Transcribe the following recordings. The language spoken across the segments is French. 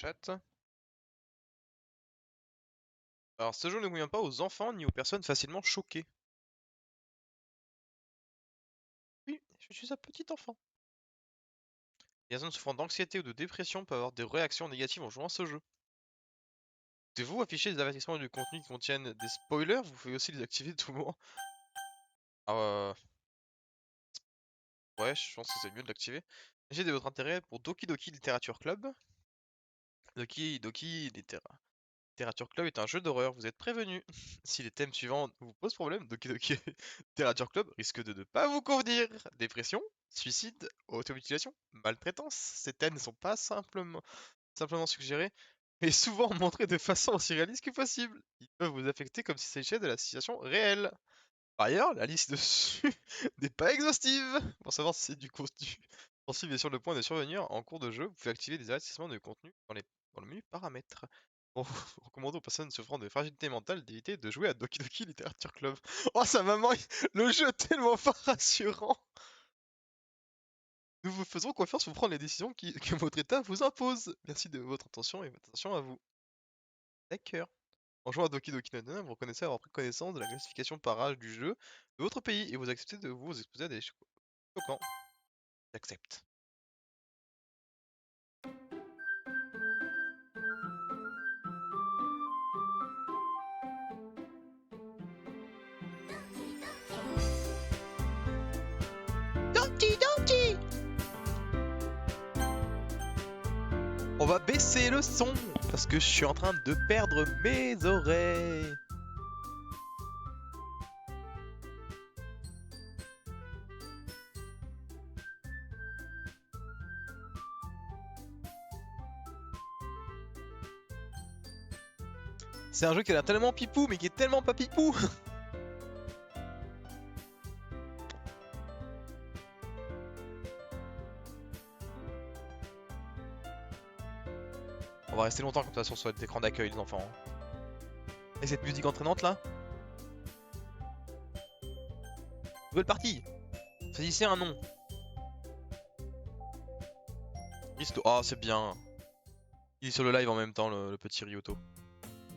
Chat. Alors, ce jeu ne convient pas aux enfants ni aux personnes facilement choquées. Oui, je suis un petit enfant. Les personnes souffrant d'anxiété ou de dépression peuvent avoir des réactions négatives en jouant à ce jeu. Pouvez-vous afficher des avertissements du contenu qui contiennent des spoilers? Vous pouvez aussi les activer de tout moment. Ah, ouais, je pense que c'est mieux de l'activer. J'ai de votre intérêt pour Doki Doki Literature Club. Doki Doki Literature Club est un jeu d'horreur, vous êtes prévenu. Si les thèmes suivants vous posent problème, Doki Doki Literature Club risque de ne pas vous convenir. Dépression, suicide, automutilation, maltraitance. Ces thèmes ne sont pas simplement suggérés, mais souvent montrés de façon aussi réaliste que possible. Ils peuvent vous affecter comme s'il s'agissait de la situation réelle. Par ailleurs, la liste dessus n'est pas exhaustive. Pour savoir si c'est du contenu sensible et sur le point de survenir en cours de jeu, vous pouvez activer des avertissements de contenu dans le menu paramètres. Bon, vous recommandez aux personnes souffrant de fragilité mentale d'éviter de jouer à Doki Doki Literature Club. Oh, sa maman, le jeu est tellement pas rassurant. Nous vous faisons confiance pour prendre les décisions que votre état vous impose. Merci de votre attention et votre attention à vous. D'accord. En jouant à Doki Doki Literature, vous reconnaissez avoir pris connaissance de la classification par âge du jeu de votre pays et vous acceptez de vous exposer à des choquants. J'accepte. Donkey Donkey. On va baisser le son parce que je suis en train de perdre mes oreilles. C'est un jeu qui a l'air tellement pipou mais qui est tellement pas pipou. On va rester longtemps comme ça sur l'écran d'accueil les enfants. Et cette musique entraînante là. Nouvelle partie. Choisissez un nom. Risto. Ah, c'est bien. Il est sur le live en même temps, le petit Ryuto.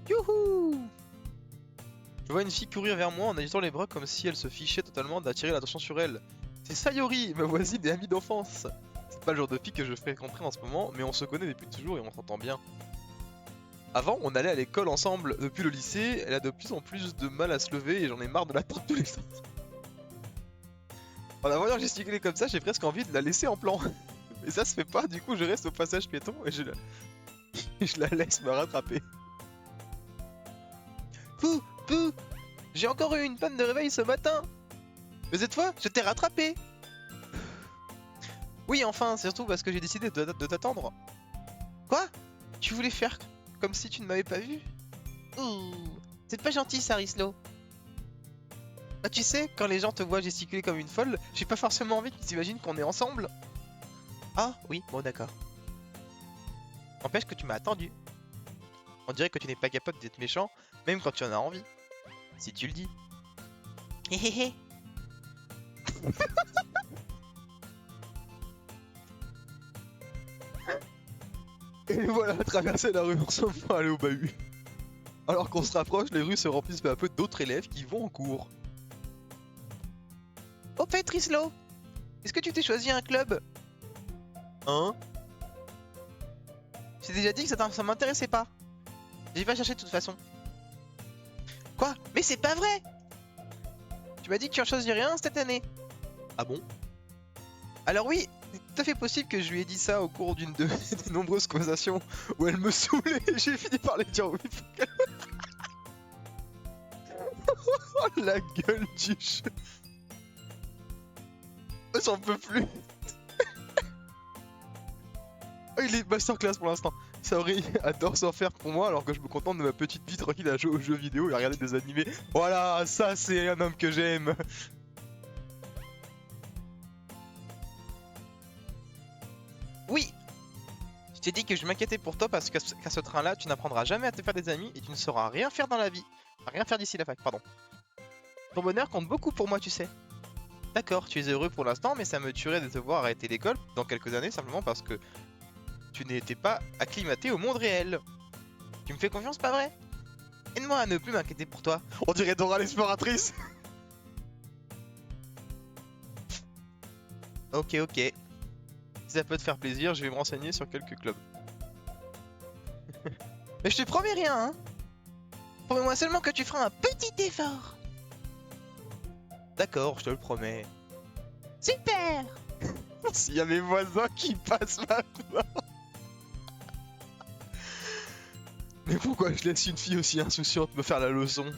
Youhou! Je vois une fille courir vers moi en agitant les bras comme si elle se fichait totalement d'attirer l'attention sur elle. C'est Sayori, ma voisine et amie d'enfance. C'est pas le genre de fille que je fréquenterais en ce moment, mais on se connaît depuis toujours et on s'entend bien. Avant, on allait à l'école ensemble. Depuis le lycée, elle a de plus en plus de mal à se lever et j'en ai marre de la taper tous les sens. En la voyant gesticuler comme ça, j'ai presque envie de la laisser en plan. Mais ça se fait pas, du coup je reste au passage piéton et je la laisse me rattraper. Pou, pou, j'ai encore eu une panne de réveil ce matin. Mais cette fois, je t'ai rattrapé. Oui, enfin, c'est surtout parce que j'ai décidé de t'attendre. Quoi? Tu voulais faire comme si tu ne m'avais pas vu? Ouh, c'est pas gentil ça, Rislo. Bah tu sais, quand les gens te voient gesticuler comme une folle, j'ai pas forcément envie qu'ils s'imaginent qu'on est ensemble. Ah oui, bon d'accord. N'empêche que tu m'as attendu. On dirait que tu n'es pas capable d'être méchant, même quand tu en as envie. Si tu le dis. Héhéhé. Et voilà, traverser la rue sans pas aller au bahut. Alors qu'on se rapproche, les rues se remplissent peu à peu d'autres élèves qui vont en cours. Au fait, Rislo, est-ce que tu t'es choisi un club? Hein? J'ai déjà dit que ça m'intéressait pas. J'ai pas cherché de toute façon. Quoi? Mais c'est pas vrai! Tu m'as dit que tu en choisirais un cette année. Ah bon? Alors oui, c'est tout à fait possible que je lui ai dit ça au cours d'une de des nombreuses conversations où elle me saoulait et j'ai fini par lui dire oui pour qu'elle... Oh la gueule du jeu. Oh, j'en peux plus. Oh, il est masterclass pour l'instant. Saori adore s'en faire pour moi alors que je me contente de ma petite vie tranquille à jouer aux jeux vidéo et à regarder des animés. Voilà, ça c'est un homme que j'aime. Oui, je t'ai dit que je m'inquiétais pour toi parce qu'à ce train-là, tu n'apprendras jamais à te faire des amis et tu ne sauras rien faire dans la vie. Rien faire d'ici la fac, pardon. Ton bonheur compte beaucoup pour moi, tu sais. D'accord, tu es heureux pour l'instant, mais ça me tuerait de te voir arrêter l'école dans quelques années simplement parce que tu n'étais pas acclimaté au monde réel. Tu me fais confiance, pas vrai? Aide-moi à ne plus m'inquiéter pour toi. On dirait Dora l'exploratrice. Ok, ok. Si ça peut te faire plaisir, je vais me renseigner sur quelques clubs. Mais je te promets rien, hein. Promets-moi seulement que tu feras un petit effort. D'accord, je te le promets. Super. S'il y a mes voisins qui passent maintenant. Mais pourquoi je laisse une fille aussi insouciante me faire la leçon?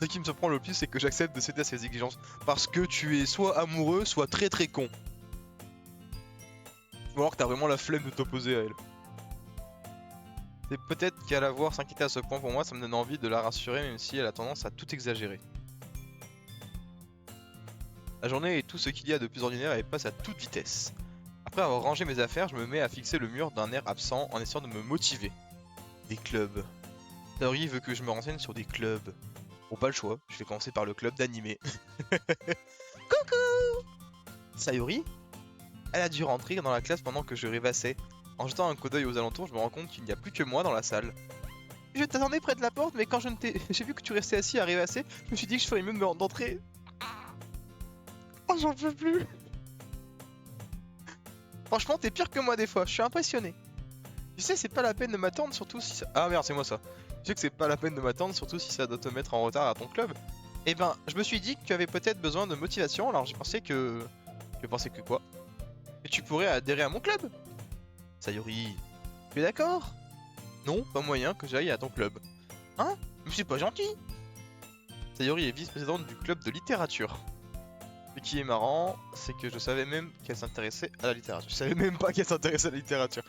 Ce qui me surprend le plus, c'est que j'accepte de céder à ses exigences. Parce que tu es soit amoureux, soit très très con. Ou alors que t'as vraiment la flemme de t'opposer à elle. C'est peut-être qu'à la voir s'inquiéter à ce point pour moi, ça me donne envie de la rassurer, même si elle a tendance à tout exagérer. La journée est tout ce qu'il y a de plus ordinaire et passe à toute vitesse. Après avoir rangé mes affaires, je me mets à fixer le mur d'un air absent en essayant de me motiver. Des clubs. Sayori veut que je me renseigne sur des clubs. Bon, pas le choix, je vais commencer par le club d'animé. Coucou. Sayori, elle a dû rentrer dans la classe pendant que je rêvassais. En jetant un coup d'œil aux alentours, je me rends compte qu'il n'y a plus que moi dans la salle. Je t'attendais près de la porte, mais quand j'ai vu que tu restais assis à rêvasser, je me suis dit que je ferais mieux d'entrer. Oh, j'en peux plus. Franchement, t'es pire que moi des fois, je suis impressionné. Tu sais, c'est pas la peine de m'attendre, surtout si ça... Ah merde, c'est moi ça. Tu sais que c'est pas la peine de m'attendre, surtout si ça doit te mettre en retard à ton club. Eh ben, je me suis dit que tu avais peut-être besoin de motivation, alors j'ai pensé que... Je pensais que quoi? Que tu pourrais adhérer à mon club. Sayori, tu es d'accord? Non, pas moyen que j'aille à ton club. Hein? Mais c'est pas gentil. Sayori est vice-présidente du club de littérature. Ce qui est marrant, c'est que je savais même qu'elle s'intéressait à la littérature. Je savais même pas qu'elle s'intéressait à la littérature.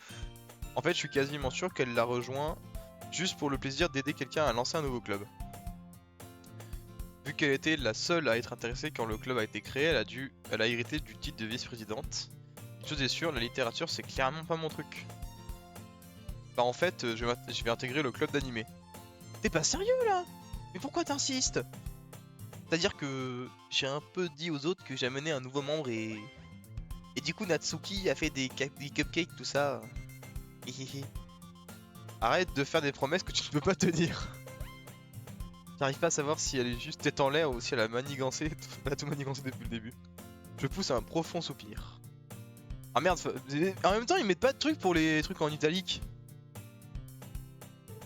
En fait, je suis quasiment sûr qu'elle l'a rejoint juste pour le plaisir d'aider quelqu'un à lancer un nouveau club. Vu qu'elle était la seule à être intéressée quand le club a été créé, elle a hérité du titre de vice-présidente. Une chose est sûre, la littérature c'est clairement pas mon truc. Bah en fait, je vais intégrer le club d'animé. T'es pas sérieux là? Mais pourquoi t'insistes? C'est-à-dire que j'ai un peu dit aux autres que j'amenais un nouveau membre et... Et du coup Natsuki a fait des cupcakes, tout ça. Hihihi. Arrête de faire des promesses que tu ne peux pas tenir. J'arrive pas à savoir si elle est juste tête en l'air ou si elle a manigancé, elle a tout manigancé depuis le début. Je pousse un profond soupir. Ah merde, en même temps ils mettent pas de trucs pour les trucs en italique.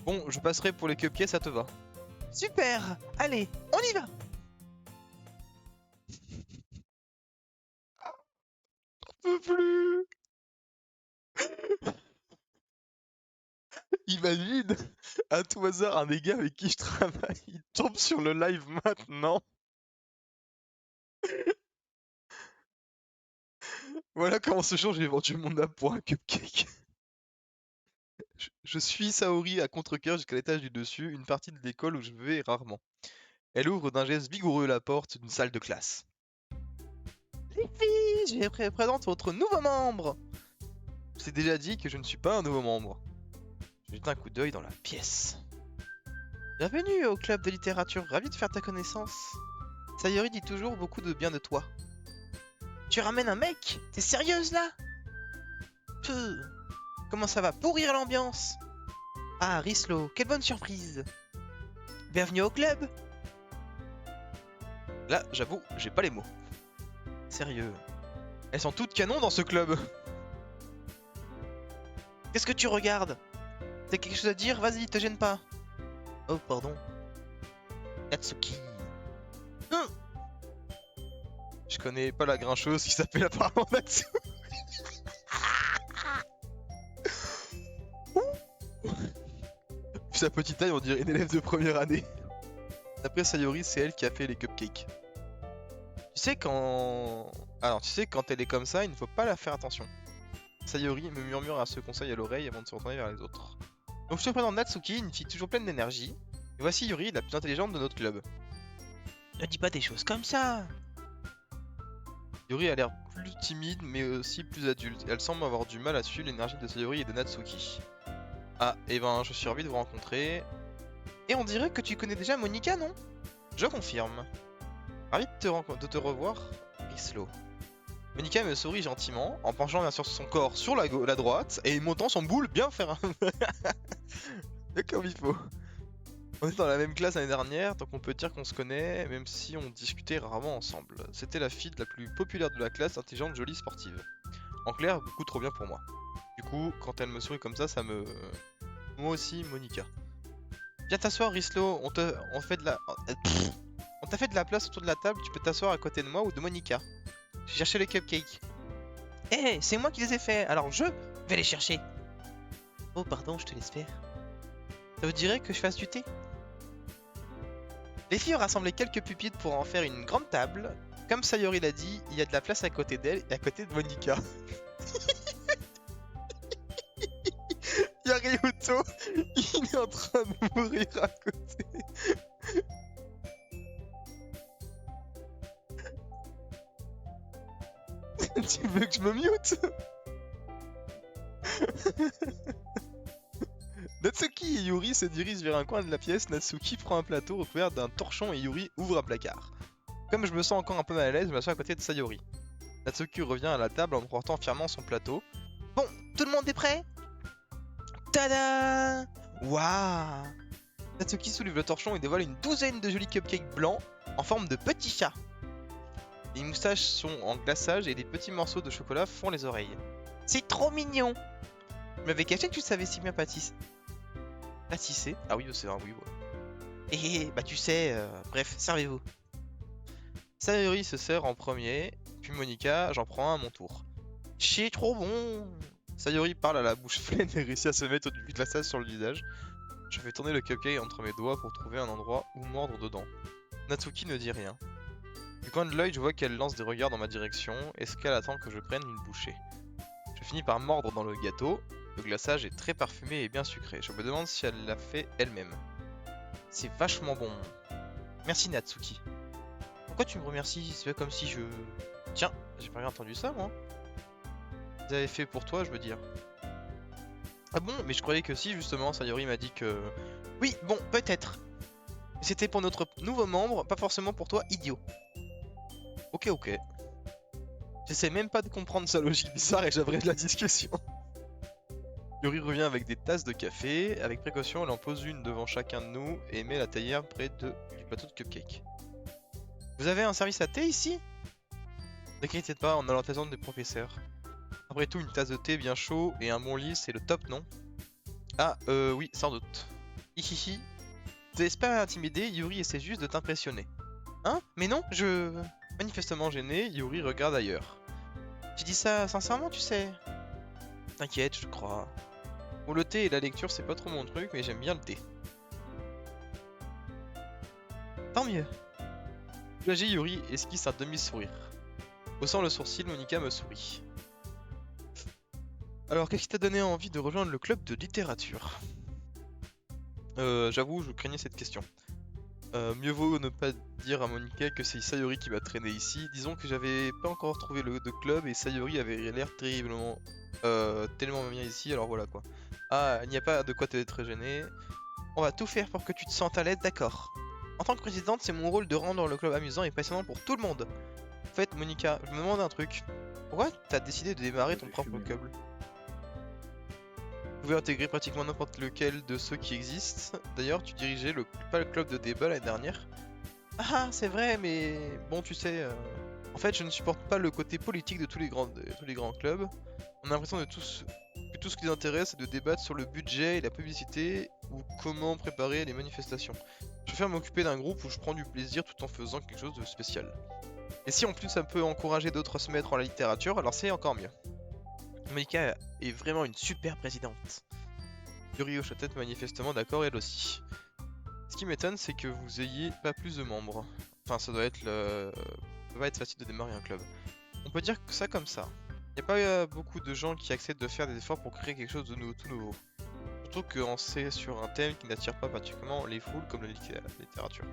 Bon, je passerai pour les cupcakes, ça te va? Super. Allez, on y va. Je peux plus. Imagine, à tout hasard, un des gars avec qui je travaille, il tombe sur le live maintenant. Voilà comment ce jour j'ai vendu mon âme pour un cupcake. Je suis Saori à contre-cœur jusqu'à l'étage du dessus, une partie de l'école où je vais rarement. Elle ouvre d'un geste vigoureux la porte d'une salle de classe. Les filles, je présente votre nouveau membre. Je t'ai déjà dit que je ne suis pas un nouveau membre. Je jette un coup d'œil dans la pièce. Bienvenue au club de littérature, ravi de faire ta connaissance. Sayori dit toujours beaucoup de bien de toi. Tu ramènes un mec? T'es sérieuse là? Peu. Comment ça va pourrir l'ambiance? Ah, Rislo, quelle bonne surprise. Bienvenue au club. Là, j'avoue, j'ai pas les mots. Sérieux. Elles sont toutes canons dans ce club. Qu'est-ce que tu regardes? T'as quelque chose à dire? Vas-y, te gêne pas. Oh, pardon. Natsuki. Je connais pas la grincheuse qui s'appelle apparemment Natsuki. Sa petite taille, on dirait une élève de première année. D'après Sayori, c'est elle qui a fait les cupcakes. Tu sais quand... Alors, tu sais quand elle est comme ça, il ne faut pas la faire attention. Sayori me murmure à ce conseil à l'oreille avant de se retourner vers les autres. Donc je te présente Natsuki, une fille toujours pleine d'énergie. Et voici Yuri, la plus intelligente de notre club. Ne dis pas des choses comme ça. Yuri a l'air plus timide mais aussi plus adulte. Elle semble avoir du mal à suivre l'énergie de Sayori et de Natsuki. Ah, et ben je suis ravi de vous rencontrer. Et on dirait que tu connais déjà Monica, non? Je confirme. Ravi de te revoir, Rislo. Monica me sourit gentiment, en penchant bien sûr son corps sur la droite et montant son boule bien ferme. Comme il faut. On est dans la même classe l'année dernière, donc on peut dire qu'on se connaît, même si on discutait rarement ensemble. C'était la fille la plus populaire de la classe, intelligente, jolie, sportive. En clair, beaucoup trop bien pour moi. Du coup, quand elle me sourit comme ça me... Moi aussi, Monica. Viens t'asseoir, Rislo, on t'a fait de la place autour de la table, tu peux t'asseoir à côté de moi ou de Monica. J'ai cherché les cupcakes. Eh, c'est moi qui les ai faits, alors je vais les chercher. Oh, pardon, je te laisse faire. Ça vous dirait que je fasse du thé? Les filles ont rassemblé quelques pupitres pour en faire une grande table. Comme Sayori l'a dit, il y a de la place à côté d'elle et à côté de Monica. Il y a Ryuto, il est en train de mourir à côté. Tu veux que je me mute? Natsuki et Yuri se dirigent vers un coin de la pièce. Natsuki prend un plateau recouvert d'un torchon et Yuri ouvre un placard. Comme je me sens encore un peu mal à l'aise, je m'assois à côté de Sayori. Natsuki revient à la table en portant fièrement son plateau. Bon, tout le monde est prêt? Tada! Waouh! Natsuki soulève le torchon et dévoile une douzaine de jolis cupcakes blancs en forme de petits chats. Les moustaches sont en glaçage et des petits morceaux de chocolat font les oreilles. C'est trop mignon! Je m'avais caché que tu savais si bien pâtisser. Pâtisser? Ah oui, c'est un oui. Ouais. Et bah tu sais, bref, servez-vous. Sayori se sert en premier, puis Monica, j'en prends un à mon tour. C'est trop bon! Sayori parle à la bouche pleine et réussit à se mettre du glaçage sur le visage. Je fais tourner le cupcake entre mes doigts pour trouver un endroit où mordre dedans. Natsuki ne dit rien. Du coin de l'œil, je vois qu'elle lance des regards dans ma direction. Est-ce qu'elle attend que je prenne une bouchée? Je finis par mordre dans le gâteau. Le glaçage est très parfumé et bien sucré. Je me demande si elle l'a fait elle-même. C'est vachement bon. Merci Natsuki. Pourquoi tu me remercies? C'est comme si je... Tiens, j'ai pas bien entendu ça moi. Ils avaient fait pour toi, je veux dire. Ah bon? Mais je croyais que si, justement, Sayori m'a dit que... Oui, bon, peut-être. C'était pour notre nouveau membre, pas forcément pour toi, idiot. Ok. J'essaie même pas de comprendre sa logique bizarre et j'abrège la discussion. Yuri revient avec des tasses de café. Avec précaution, elle en pose une devant chacun de nous et met la théière près du plateau de cupcake. Vous avez un service à thé ici? N'inquiétez pas, on a l'orthèse des professeurs. Après tout, une tasse de thé bien chaud et un bon lit, c'est le top, non? Ah, oui, sans doute. Hihihi. Te laisse pas intimider, Yuri essaie juste de t'impressionner. Hein? Mais non, je... Manifestement gêné, Yuri regarde ailleurs. J'ai dit ça sincèrement, tu sais. T'inquiète, je crois. Bon, le thé et la lecture, c'est pas trop mon truc, mais j'aime bien le thé. Tant mieux. Soulagé, Yuri esquisse un demi-sourire. Haussant le sourcil, Monica me sourit. Alors, qu'est-ce qui t'a donné envie de rejoindre le club de littérature? J'avoue, je craignais cette question. Mieux vaut ne pas dire à Monica que c'est Sayori qui m'a traîné ici. Disons que j'avais pas encore trouvé de club et Sayori avait l'air terriblement... tellement bien ici, alors voilà quoi. Ah, il n'y a pas de quoi t'être gêné. On va tout faire pour que tu te sentes à l'aise, d'accord. En tant que présidente, c'est mon rôle de rendre le club amusant et passionnant pour tout le monde. En fait, Monica, je me demande un truc. Pourquoi t'as décidé de démarrer ton propre club? Vous pouvez intégrer pratiquement n'importe lequel de ceux qui existent. D'ailleurs, tu dirigeais pas le club de débat l'année dernière. Ah, c'est vrai, mais bon, tu sais... En fait, je ne supporte pas le côté politique de tous les grands clubs. On a l'impression que tout ce qui les intéresse, c'est de débattre sur le budget et la publicité ou comment préparer les manifestations. Je préfère m'occuper d'un groupe où je prends du plaisir tout en faisant quelque chose de spécial. Et si en plus ça peut encourager d'autres à se mettre en la littérature, alors c'est encore mieux. Monica est vraiment une super présidente. Yuri hoche la tête manifestement d'accord elle aussi. Ce qui m'étonne c'est que vous ayez pas plus de membres. Enfin ça doit pas être facile de démarrer un club. On peut dire que ça comme ça. Il n'y a pas beaucoup de gens qui acceptent de faire des efforts pour créer quelque chose de tout nouveau. Surtout qu'on sait sur un thème qui n'attire pas particulièrement les foules comme la littérature.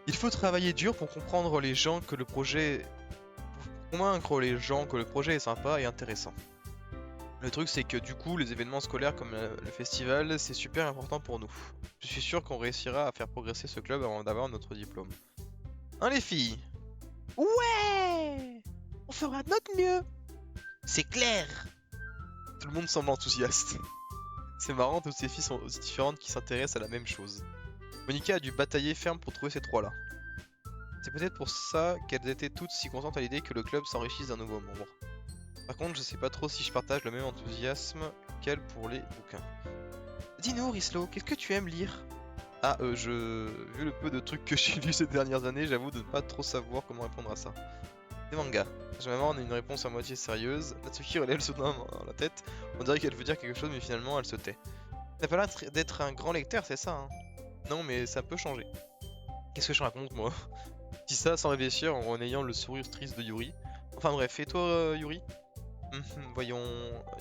Il faut travailler dur pour comprendre les gens que le projet... Pour convaincre les gens que le projet est sympa et intéressant. Le truc c'est que du coup les événements scolaires comme le festival c'est super important pour nous. Je suis sûr qu'on réussira à faire progresser ce club avant d'avoir notre diplôme. Hein les filles? Ouais! On fera de notre mieux. C'est clair. Tout le monde semble enthousiaste. C'est marrant, toutes ces filles sont aussi différentes qui s'intéressent à la même chose. Monica a dû batailler ferme pour trouver ces trois-là. C'est peut-être pour ça qu'elles étaient toutes si contentes à l'idée que le club s'enrichisse d'un nouveau membre. Par contre, je sais pas trop si je partage le même enthousiasme qu'elle pour les bouquins. Dis-nous, Rislo, qu'est-ce que tu aimes lire? Ah, vu le peu de trucs que j'ai lu ces dernières années, j'avoue de ne pas trop savoir comment répondre à ça. Des mangas. Généralement, on a une réponse à moitié sérieuse. Natsuki relève le soudain dans la tête. On dirait qu'elle veut dire quelque chose, mais finalement, elle se tait. T'as pas l'air d'être un grand lecteur, c'est ça, hein? Non, mais ça peut changer. Qu'est-ce que je raconte, moi? Dis ça sans réfléchir en ayant le sourire triste de Yuri. Enfin bref, et toi, Yuri? Voyons,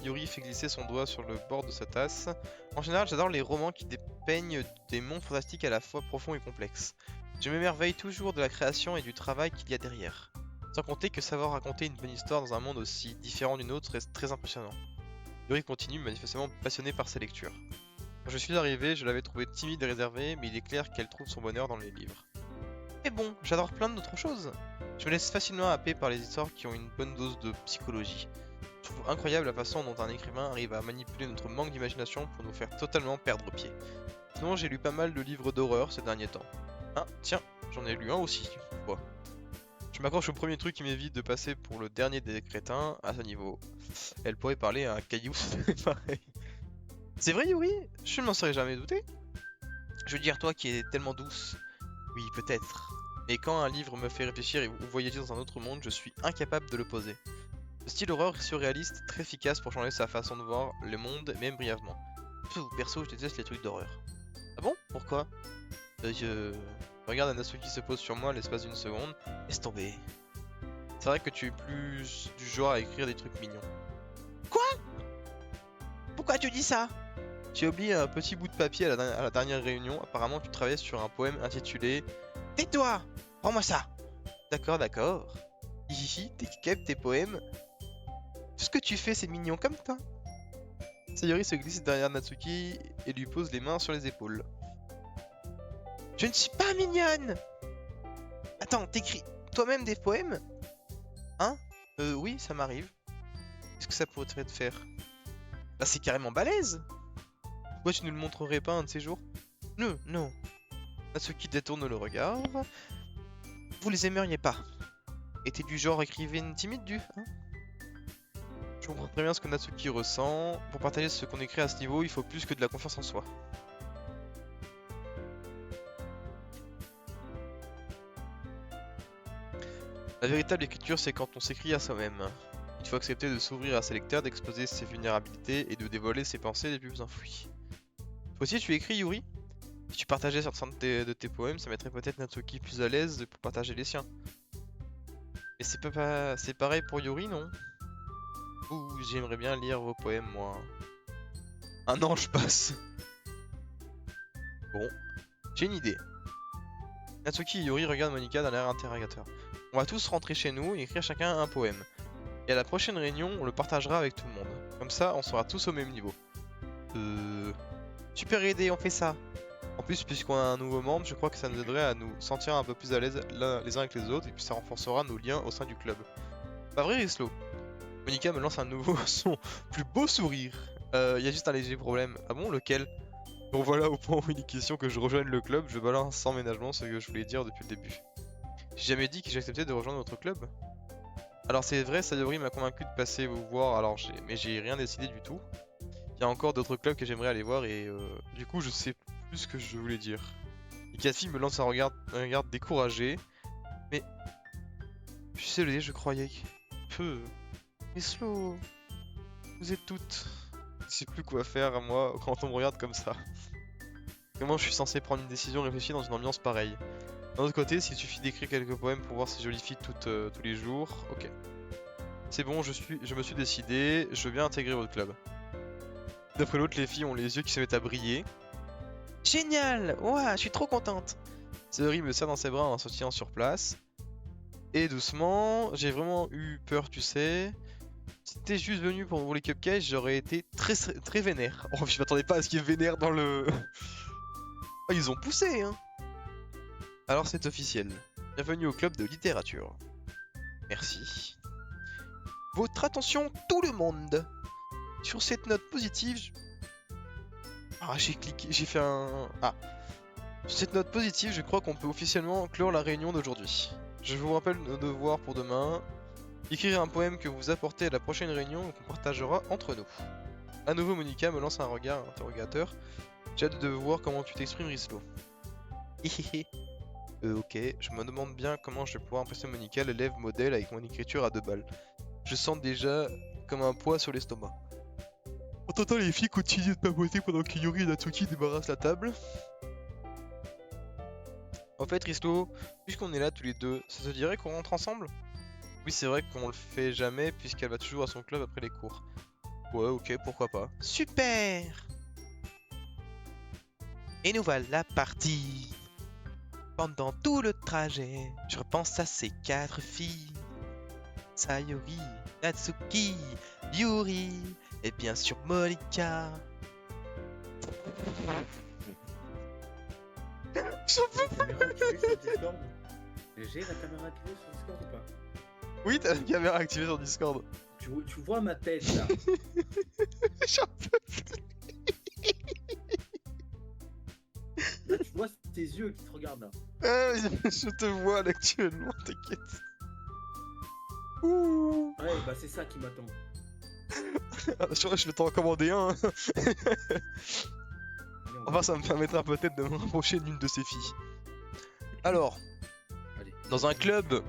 Yuri fait glisser son doigt sur le bord de sa tasse. En général, j'adore les romans qui dépeignent des mondes fantastiques à la fois profonds et complexes. Je m'émerveille toujours de la création et du travail qu'il y a derrière. Sans compter que savoir raconter une bonne histoire dans un monde aussi différent d'une autre est très impressionnant. Yuri continue, manifestement passionné par ses lectures. Quand je suis arrivé, je l'avais trouvé timide et réservé, mais il est clair qu'elle trouve son bonheur dans les livres. Mais bon, j'adore plein d'autres choses. Je me laisse facilement happer par les histoires qui ont une bonne dose de psychologie. Je trouve incroyable la façon dont un écrivain arrive à manipuler notre manque d'imagination pour nous faire totalement perdre pied. Sinon, j'ai lu pas mal de livres d'horreur ces derniers temps. Ah, tiens, j'en ai lu un aussi, quoi. Je m'accroche au premier truc qui m'évite de passer pour le dernier des crétins à ce niveau. Elle pourrait parler à un caillou, c'est pareil. C'est vrai, Yuri? Je ne m'en serais jamais douté. Je veux dire, toi qui es tellement douce. Oui, peut-être. Mais quand un livre me fait réfléchir ou voyager dans un autre monde, je suis incapable de l'opposer. Le style horreur est surréaliste, très efficace pour changer sa façon de voir le monde, même brièvement. Perso, je déteste les trucs d'horreur. Ah bon? Pourquoi? Je regarde Anasuki se pose sur moi l'espace d'une seconde. Laisse tomber. C'est vrai que tu es plus du genre à écrire des trucs mignons. Quoi? Pourquoi tu dis ça? J'ai oublié un petit bout de papier à la dernière réunion. Apparemment, tu travaillais sur un poème intitulé Tais-toi! Rends-moi ça! D'accord, d'accord. Hihihi, t'équipes tes poèmes. Tout ce que tu fais, c'est mignon comme toi. Sayori se glisse derrière Natsuki et lui pose les mains sur les épaules. Je ne suis pas mignonne! Attends, t'écris toi-même des poèmes? Hein? Oui, ça m'arrive. Qu'est-ce que ça pourrait te faire? Bah c'est carrément balèze! Pourquoi tu ne le montrerais pas un de ces jours? Non, non. Natsuki détourne le regard. Vous les aimeriez pas. Et t'es du genre écrivaine timide, hein? Je comprends très bien ce que Natsuki ressent. Pour partager ce qu'on écrit à ce niveau, il faut plus que de la confiance en soi. La véritable écriture, c'est quand on s'écrit à soi-même. Il faut accepter de s'ouvrir à ses lecteurs, d'exposer ses vulnérabilités et de dévoiler ses pensées les plus enfouies. Toi aussi, tu écris, Yuri? Si tu partageais certains de tes poèmes, ça mettrait peut-être Natsuki plus à l'aise pour partager les siens. Mais c'est pareil pour Yuri, non? Ouh, j'aimerais bien lire vos poèmes, moi. Un an, je passe. Bon, j'ai une idée. Natsuki et Yuri regardent Monica d'un air interrogateur. On va tous rentrer chez nous et écrire chacun un poème. Et à la prochaine réunion, on le partagera avec tout le monde. Comme ça, on sera tous au même niveau. Super idée, on fait ça. En plus, puisqu'on a un nouveau membre, je crois que ça nous aiderait à nous sentir un peu plus à l'aise les uns avec les autres, et puis ça renforcera nos liens au sein du club. Pas vrai, Rislo? Monica me lance à nouveau son plus beau sourire. Y a juste un léger problème. Ah bon, lequel? Bon voilà, au point où il est question que je rejoigne le club, je balance sans ménagement ce que je voulais dire depuis le début. J'ai jamais dit que j'acceptais de rejoindre votre club. Alors c'est vrai, Sayori m'a convaincu de passer vous voir, mais j'ai rien décidé du tout. Il y a encore d'autres clubs que j'aimerais aller voir et du coup je sais plus ce que je voulais dire. Et Kathy me lance un regard découragé. Mais je suis désolé, je croyais que... Peu... Mais slow... Vous êtes toutes... Je sais plus quoi faire moi quand on me regarde comme ça. Comment je suis censé prendre une décision réfléchie dans une ambiance pareille? D'un autre côté, s'il suffit d'écrire quelques poèmes pour voir ces jolies filles tous les jours, ok. C'est bon, je me suis décidé, je veux bien intégrer votre club. D'après l'autre, les filles ont les yeux qui se mettent à briller. Génial! Ouah, je suis trop contente! Sayori me serre dans ses bras en sautillant sur place. Et doucement, j'ai vraiment eu peur, tu sais. Si t'étais juste venu pour ouvrir les cupcakes, j'aurais été très vénère. Oh, je m'attendais pas à ce qu'il y ait vénère dans le... Oh, ils ont poussé, hein! Alors c'est officiel. Bienvenue au club de littérature. Merci. Votre attention, tout le monde. Sur cette note positive... Ah, j'ai cliqué, j'ai fait un... Ah. Sur cette note positive, je crois qu'on peut officiellement clore la réunion d'aujourd'hui. Je vous rappelle nos devoirs pour demain. Écrire un poème que vous apportez à la prochaine réunion qu'on partagera entre nous. À nouveau, Monica me lance un regard interrogateur. J'ai hâte de voir comment tu t'exprimes, Rislo. Hihihi. Ok, je me demande bien comment je vais pouvoir impressionner Monica, l'élève modèle avec mon écriture à 2 balles. Je sens déjà comme un poids sur l'estomac. En t'entendant, les filles continuent de papoter pendant que Yuri et Natsuki débarrassent la table. En fait, Rislo, puisqu'on est là tous les deux, ça te dirait qu'on rentre ensemble? Oui, c'est vrai qu'on le fait jamais puisqu'elle va toujours à son club après les cours. Ouais, ok, pourquoi pas. Super! Et nous voilà partis. Pendant tout le trajet, je repense à ces 4 filles. Sayori, Natsuki, Yuri et bien sûr Monika. La caméra activée sur Discord. J'ai la caméra activée sur Discord ou pas? Oui, t'as la caméra activée sur Discord. Tu vois ma tête là. J'en peux- Là, tu vois tes yeux qui te regardent là. Ah, je te vois là, actuellement, t'inquiète. Ouh. Ouais, bah c'est ça qui m'attend. Ah, je vais t'en recommander un. Allez, on Enfin, va- ça me permettra peut-être de me rapprocher d'une de ces filles. Alors, Allez. dans un club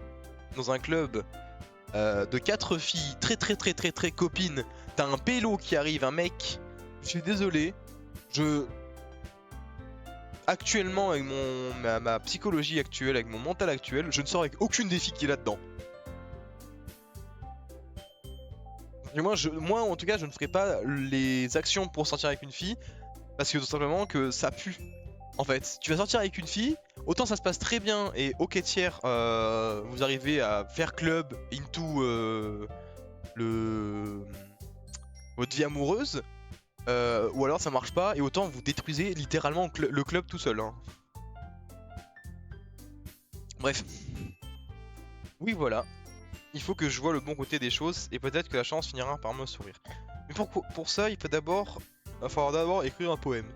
de 4 filles très copines, t'as un pélo qui arrive, un mec. Je suis désolé, actuellement avec ma psychologie actuelle, avec mon mental actuel, je ne sors avec aucune des filles qui est là-dedans. Et moi, en tout cas, je ne ferai pas les actions pour sortir avec une fille parce que tout simplement que ça pue. En fait, tu vas sortir avec une fille, autant ça se passe très bien et au tiers, vous arrivez à faire club into le votre vie amoureuse, ou alors ça marche pas et autant vous détruisez littéralement le club tout seul. Hein. Bref, oui voilà, il faut que je vois le bon côté des choses et peut-être que la chance finira par me sourire. Mais pour ça, il va falloir d'abord écrire un poème.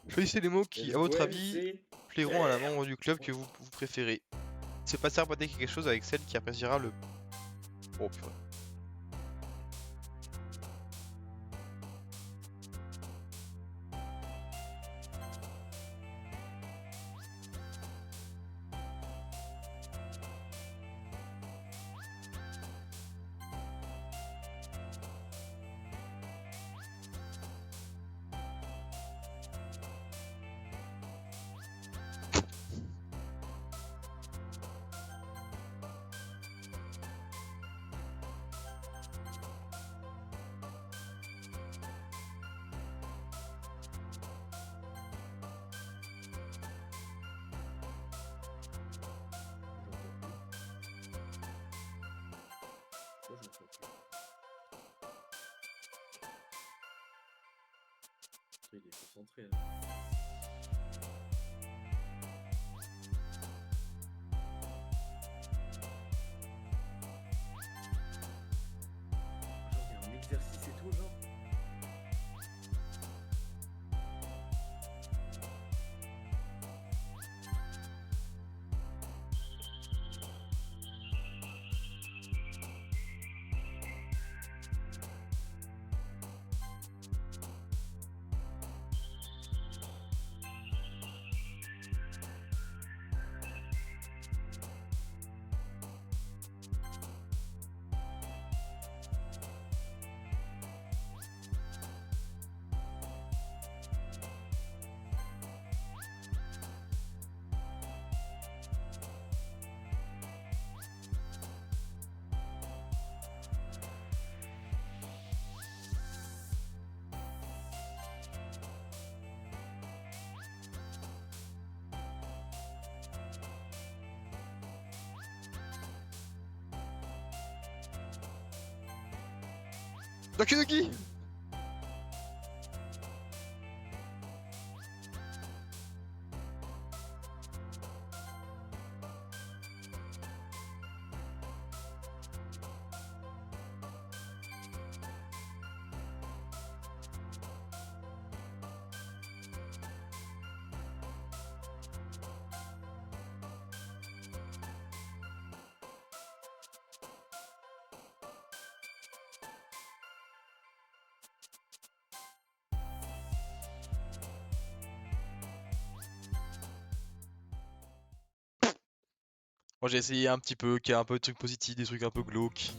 Choisissez les mots Et qui, le à votre poème, avis, c'est plairont à la membre du club que vous préférez. C'est pas ça peut-être quelque chose avec celle qui appréciera le... Oh purée. Moi, je m'en fous. Il est concentré là. Genre, il y a un exercice et tout, genre. Doki Doki. Moi j'ai essayé un petit peu, qu'il y a un peu de trucs positifs, des trucs un peu glauques.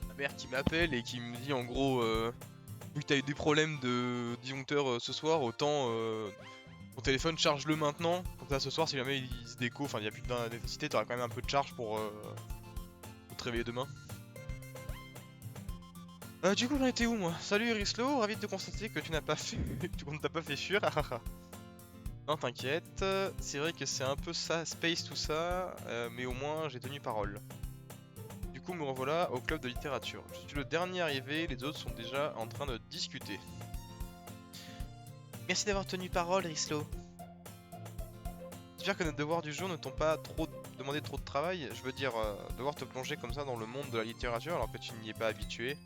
Ma mère qui m'appelle et qui me dit en gros, vu que t'as eu des problèmes de disjoncteur ce soir, autant ton téléphone charge-le maintenant. Comme ça ce soir si jamais il se déco, enfin il n'y a plus d'électricité, t'auras quand même un peu de charge pour te réveiller demain. Du coup j'en étais où moi? Salut Rislo, ravi de te constater que tu n'as pas fait. qu'on ne t'a pas fait fuir. Non t'inquiète, c'est vrai que c'est un peu ça, space tout ça, mais au moins j'ai tenu parole. Du coup me revoilà au club de littérature. Je suis le dernier arrivé, les autres sont déjà en train de discuter. Merci d'avoir tenu parole, Rislo. J'espère que nos devoirs du jour ne t'ont pas trop demandé trop de travail. Je veux dire, devoir te plonger comme ça dans le monde de la littérature alors que tu n'y es pas habitué.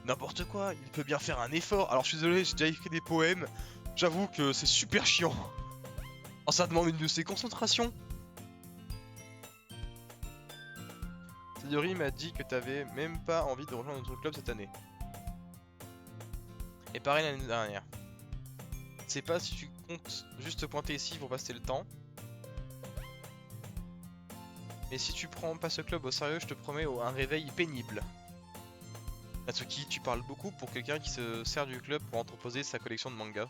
N'importe quoi, il peut bien faire un effort. Alors je suis désolé, j'ai déjà écrit des poèmes. J'avoue que c'est super chiant. Oh, ça demande une de ces concentrations. Sayori m'a dit que t'avais même pas envie de rejoindre notre club cette année. Et pareil l'année dernière. Je sais pas si tu comptes juste te pointer ici pour passer le temps. Mais si tu prends pas ce club au sérieux, je te promets un réveil pénible. Natsuki, tu parles beaucoup pour quelqu'un qui se sert du club pour entreposer sa collection de mangas.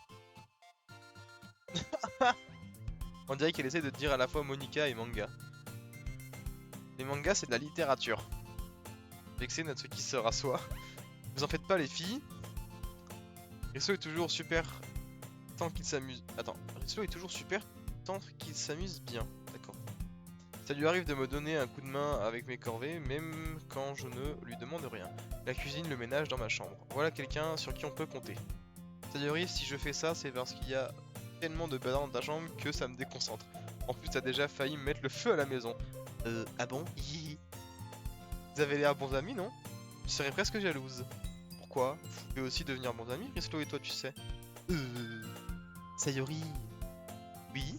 On dirait qu'elle essaie de dire à la fois Monica et manga. Les mangas c'est de la littérature. Vexé, Natsuki se rassoit. Vous en faites pas les filles. Riso est toujours super tant qu'il s'amuse. Attends, Riso est toujours super tant qu'il s'amuse bien. D'accord. Ça lui arrive de me donner un coup de main avec mes corvées, même quand je ne lui demande rien. La cuisine, le ménage dans ma chambre. Voilà quelqu'un sur qui on peut compter. Sayori, si je fais ça, c'est parce qu'il y a tellement de bazar dans ta chambre que ça me déconcentre. En plus, t'as déjà failli me mettre le feu à la maison. Ah bon? Vous avez l'air bons amis, non? Je serais presque jalouse. Pourquoi? Vous pouvez aussi devenir bons amis, Rislo et toi, tu sais. Sayori. Oui?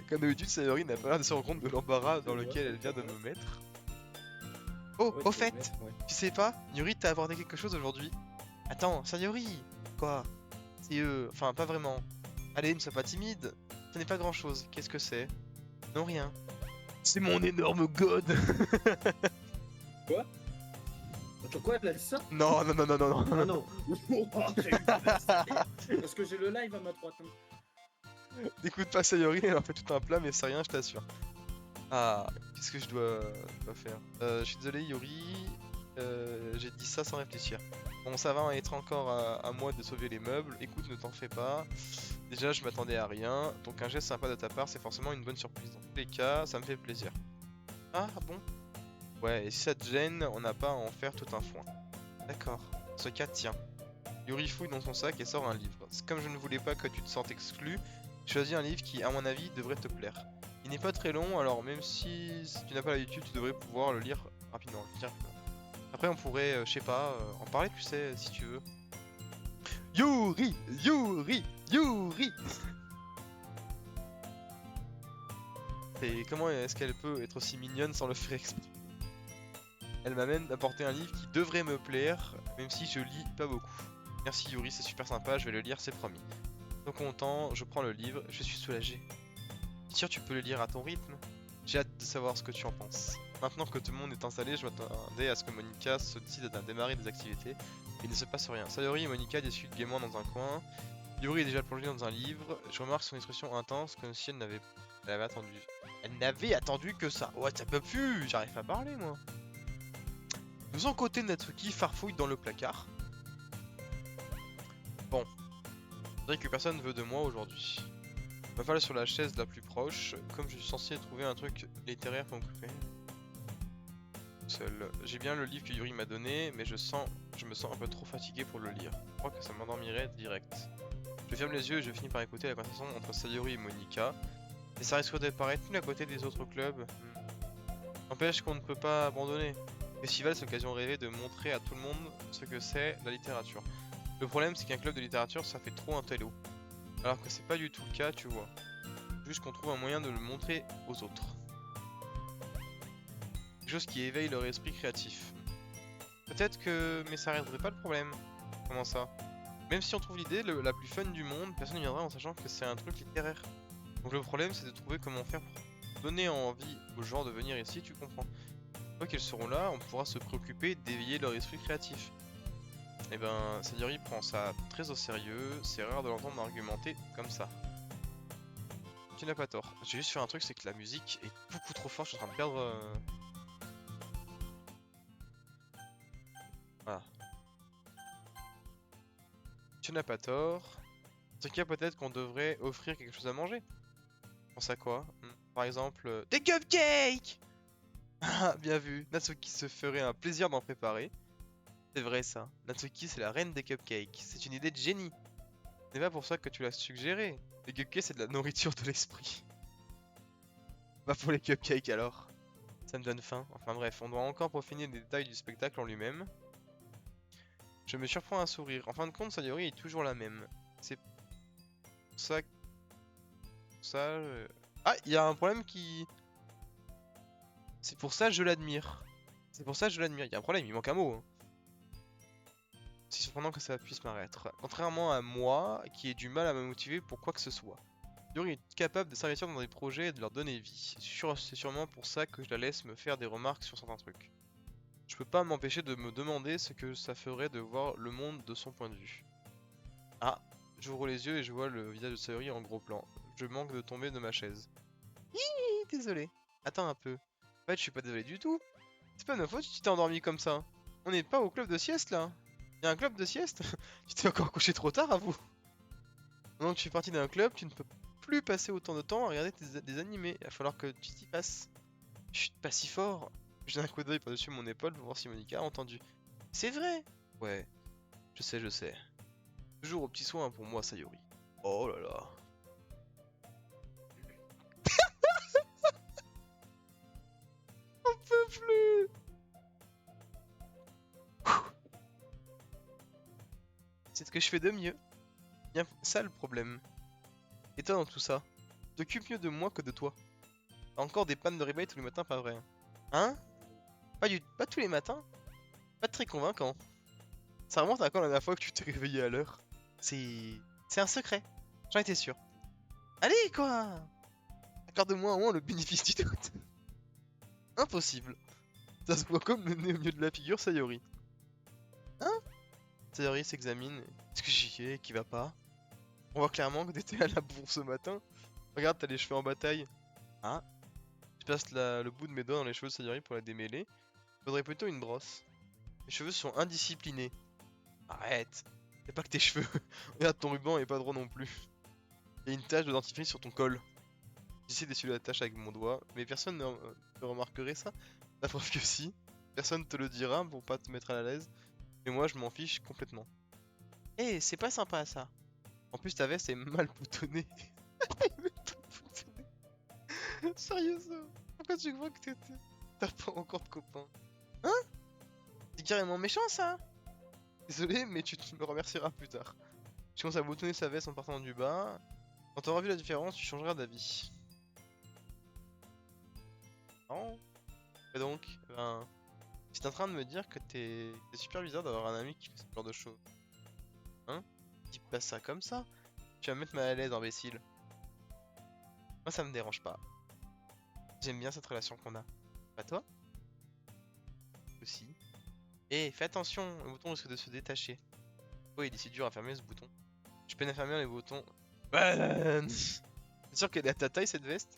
Comme d'habitude, Sayori n'a pas l'air de se rendre compte de l'embarras dans lequel elle vient de me mettre. Oh, Ouais, au tu vas fait, le mettre, ouais. tu sais pas, Yuri t'a abordé quelque chose aujourd'hui. Attends, Sayori. Quoi? C'est enfin, pas vraiment. Allez, ne sois pas timide. Ce n'est pas grand chose. Qu'est-ce que c'est? Non, rien. C'est mon énorme god. Attends, quoi, elle a dit ça? Non, non, non, non, non, non. Ah non. J'ai eu peur. Parce que j'ai le live à ma droite. Hein. N'écoute pas Sayori, elle en fait tout un plat, mais c'est rien, je t'assure. Ah, qu'est-ce que je dois faire? Je suis désolé, Yuri. J'ai dit ça sans réfléchir. Bon, ça va être encore à moi de sauver les meubles. Écoute, ne t'en fais pas. Déjà, je m'attendais à rien. Donc, un geste sympa de ta part, c'est forcément une bonne surprise. Dans tous les cas, ça me fait plaisir. Ah, bon? Ouais, et si ça te gêne, on n'a pas à en faire tout un foin. D'accord. Dans ce cas, tiens. Yuri fouille dans son sac et sort un livre. Comme je ne voulais pas que tu te sentes exclu, j'ai choisi un livre qui, à mon avis, devrait te plaire. Il n'est pas très long, alors même si tu n'as pas l'habitude, tu devrais pouvoir le lire rapidement. Après, on pourrait, je sais pas, en parler, tu sais, si tu veux. Yuri! Yuri! Yuri! Et comment est-ce qu'elle peut être aussi mignonne sans le faire exprès? Elle m'amène d'apporter un livre qui devrait me plaire, même si je lis pas beaucoup. Merci Yuri, c'est super sympa, je vais le lire, c'est promis. Donc content, je prends le livre, je suis soulagé. Sûr, tu peux le lire à ton rythme? J'ai hâte de savoir ce que tu en penses. Maintenant que tout le monde est installé, je m'attendais à ce que Monica se décide à démarrer des activités. Mais il ne se passe rien. Sayori et Monica discutent gaiement dans un coin. Yuri est déjà plongé dans un livre. Je remarque son expression intense, comme si elle avait attendu. Elle n'avait attendu que ça. Ouais, ça peut plus. J'arrive pas à parler, moi. De son côté, Natsuki farfouille dans le placard. Bon, je dirais que personne ne veut de moi aujourd'hui. Je m'affale sur la chaise la plus proche, comme je suis censé trouver un truc littéraire pour m'occuper. Seul. J'ai bien le livre que Yuri m'a donné, mais je me sens un peu trop fatigué pour le lire. Je crois que ça m'endormirait direct. Je ferme les yeux et je finis par écouter la conversation entre Sayori et Monica. Et ça risque de paraître nul à côté des autres clubs. N'empêche qu'on ne peut pas abandonner. Le festival, c'est l'occasion rêvée de montrer à tout le monde ce que c'est la littérature. Le problème, c'est qu'un club de littérature, ça fait trop un télo. Alors que c'est pas du tout le cas, tu vois. Juste qu'on trouve un moyen de le montrer aux autres. Quelque chose qui éveille leur esprit créatif. Peut-être que... mais ça réglerait pas le problème. Comment ça? Même si on trouve l'idée la plus fun du monde, personne ne viendra en sachant que c'est un truc littéraire. Donc le problème, c'est de trouver comment faire pour donner envie aux gens de venir ici, tu comprends. Une fois qu'elles seront là, on pourra se préoccuper d'éveiller leur esprit créatif. Et ben, Sayori prend ça très au sérieux, c'est rare de l'entendre argumenter comme ça. Tu n'as pas tort. J'ai juste fait un truc, c'est que la musique est beaucoup trop forte, je suis en train de perdre... Voilà. Tu n'as pas tort. En tout cas, peut-être qu'on devrait offrir quelque chose à manger. Pense à quoi? Par exemple, des cupcakes! Ah, bien vu. Natsuki se ferait un plaisir d'en préparer. C'est vrai ça. Natsuki, c'est la reine des cupcakes. C'est une idée de génie. Ce n'est pas pour ça que tu l'as suggéré. Les cupcakes, c'est de la nourriture de l'esprit. Pas pour les cupcakes alors. Ça me donne faim. Enfin bref, on doit encore peaufiner les détails du spectacle en lui-même. Je me surprends à sourire. En fin de compte, Sayori est toujours la même. C'est pour ça que... Ah, il y a un problème qui... C'est pour ça que je l'admire. C'est pour ça que je l'admire. Il y a un problème, il manque un mot. Hein. C'est surprenant que ça puisse m'arrêter. Contrairement à moi, qui ai du mal à me motiver pour quoi que ce soit. Yuri est capable de s'investir dans des projets et de leur donner vie. C'est sûrement pour ça que je la laisse me faire des remarques sur certains trucs. Je peux pas m'empêcher de me demander ce que ça ferait de voir le monde de son point de vue. Ah, j'ouvre les yeux et je vois le visage de Sayori en gros plan. Je manque de tomber de ma chaise. Hihi, désolé. Attends un peu. En fait, je suis pas désolé du tout. C'est pas ma faute si tu t'es endormi comme ça. On n'est pas au club de sieste là. Y'a un club de sieste? Tu t'es encore couché trop tard à vous. Maintenant que tu fais partie d'un club, tu ne peux plus passer autant de temps à regarder des animés. Il va falloir que tu t'y passes. Chut, pas si fort. J'ai un coup d'œil par-dessus mon épaule pour voir si Monica a entendu. C'est vrai? Ouais, je sais, je sais. Toujours aux petits soins pour moi, Sayori. Oh là là. On peut plus. C'est ce que je fais de mieux. Bien, ça le problème. Et toi dans tout ça? T'occupes mieux de moi que de toi. T'as encore des pannes de réveil tous les matins, pas vrai? Hein? Pas tous les matins? Pas très convaincant. Ça remonte à quand la dernière fois que tu t'es réveillé à l'heure? C'est un secret. J'en étais sûr. Allez quoi! Accorde-moi au moins le bénéfice du doute. Impossible. Ça se voit comme le nez au milieu de la figure, Sayori. Hein? Sayori s'examine. Est-ce que j'y ai qui va pas? On voit clairement que t'étais à la bourse ce matin. Regarde, t'as les cheveux en bataille. Ah, Je passe le bout de mes doigts dans les cheveux de Sayori pour la démêler. Faudrait plutôt une brosse. Mes cheveux sont indisciplinés. Arrête. C'est pas que tes cheveux. Regarde, ton ruban est pas droit non plus. Il y a une tache de dentifrice sur ton col. J'essaie d'essuyer la tache avec mon doigt, mais personne ne remarquerait ça. La preuve que si. Personne te le dira pour pas te mettre à l'aise. Mais moi, je m'en fiche complètement. Eh, c'est pas sympa ça. En plus, ta veste est mal boutonnée. Sérieusement, pourquoi tu crois que t'as pas encore de copain? Hein? C'est carrément méchant ça! Désolé, mais tu me remercieras plus tard. Je commence à boutonner sa veste en partant du bas. Quand t'auras vu la différence, tu changeras d'avis. Non? Et donc, ben, tu es en train de me dire que c'est super bizarre d'avoir un ami qui fait ce genre de choses. Hein? Dis pas ça comme ça. Tu vas me mettre mal à l'aise, imbécile. Moi, ça me dérange pas. J'aime bien cette relation qu'on a. Pas toi? Aussi. Eh, fais attention, le bouton risque de se détacher. Oh, il est si dur à fermer ce bouton. Je peine à fermer les boutons. Bah, c'est sûr qu'elle est à ta taille cette veste.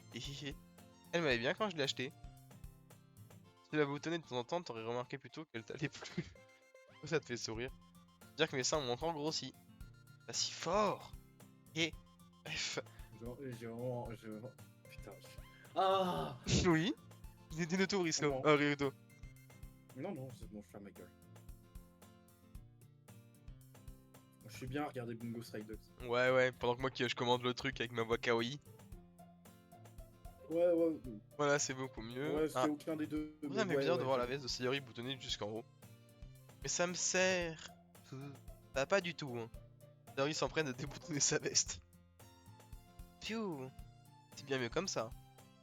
Elle m'allait bien quand je l'ai achetée. Si tu la boutonnais de temps en temps, t'aurais remarqué plutôt qu'elle t'allait plus. Ça te fait sourire. Dire que mes seins ont encore grossi. Pas si fort. Et bref. Putain. Ah! Oui. Dis de tout, Risto. Non. Ah, Risto. Non, non, c'est bon, je ferme ma gueule. Je suis bien à regarder Bungo Stray Dogs. Ouais, ouais. Pendant que moi je commande le truc avec ma voix kawaii. Ouais, ouais. Voilà, c'est beaucoup mieux. Ouais, c'est Ah, aucun des deux. ça mais fait ouais, bizarre de ouais, voir la je- veste de Sayori boutonnée jusqu'en haut. Mais ça me sert. Ça va pas du tout. Hein. Sayori s'empresse de déboutonner sa veste. Pfiou. C'est bien mieux comme ça.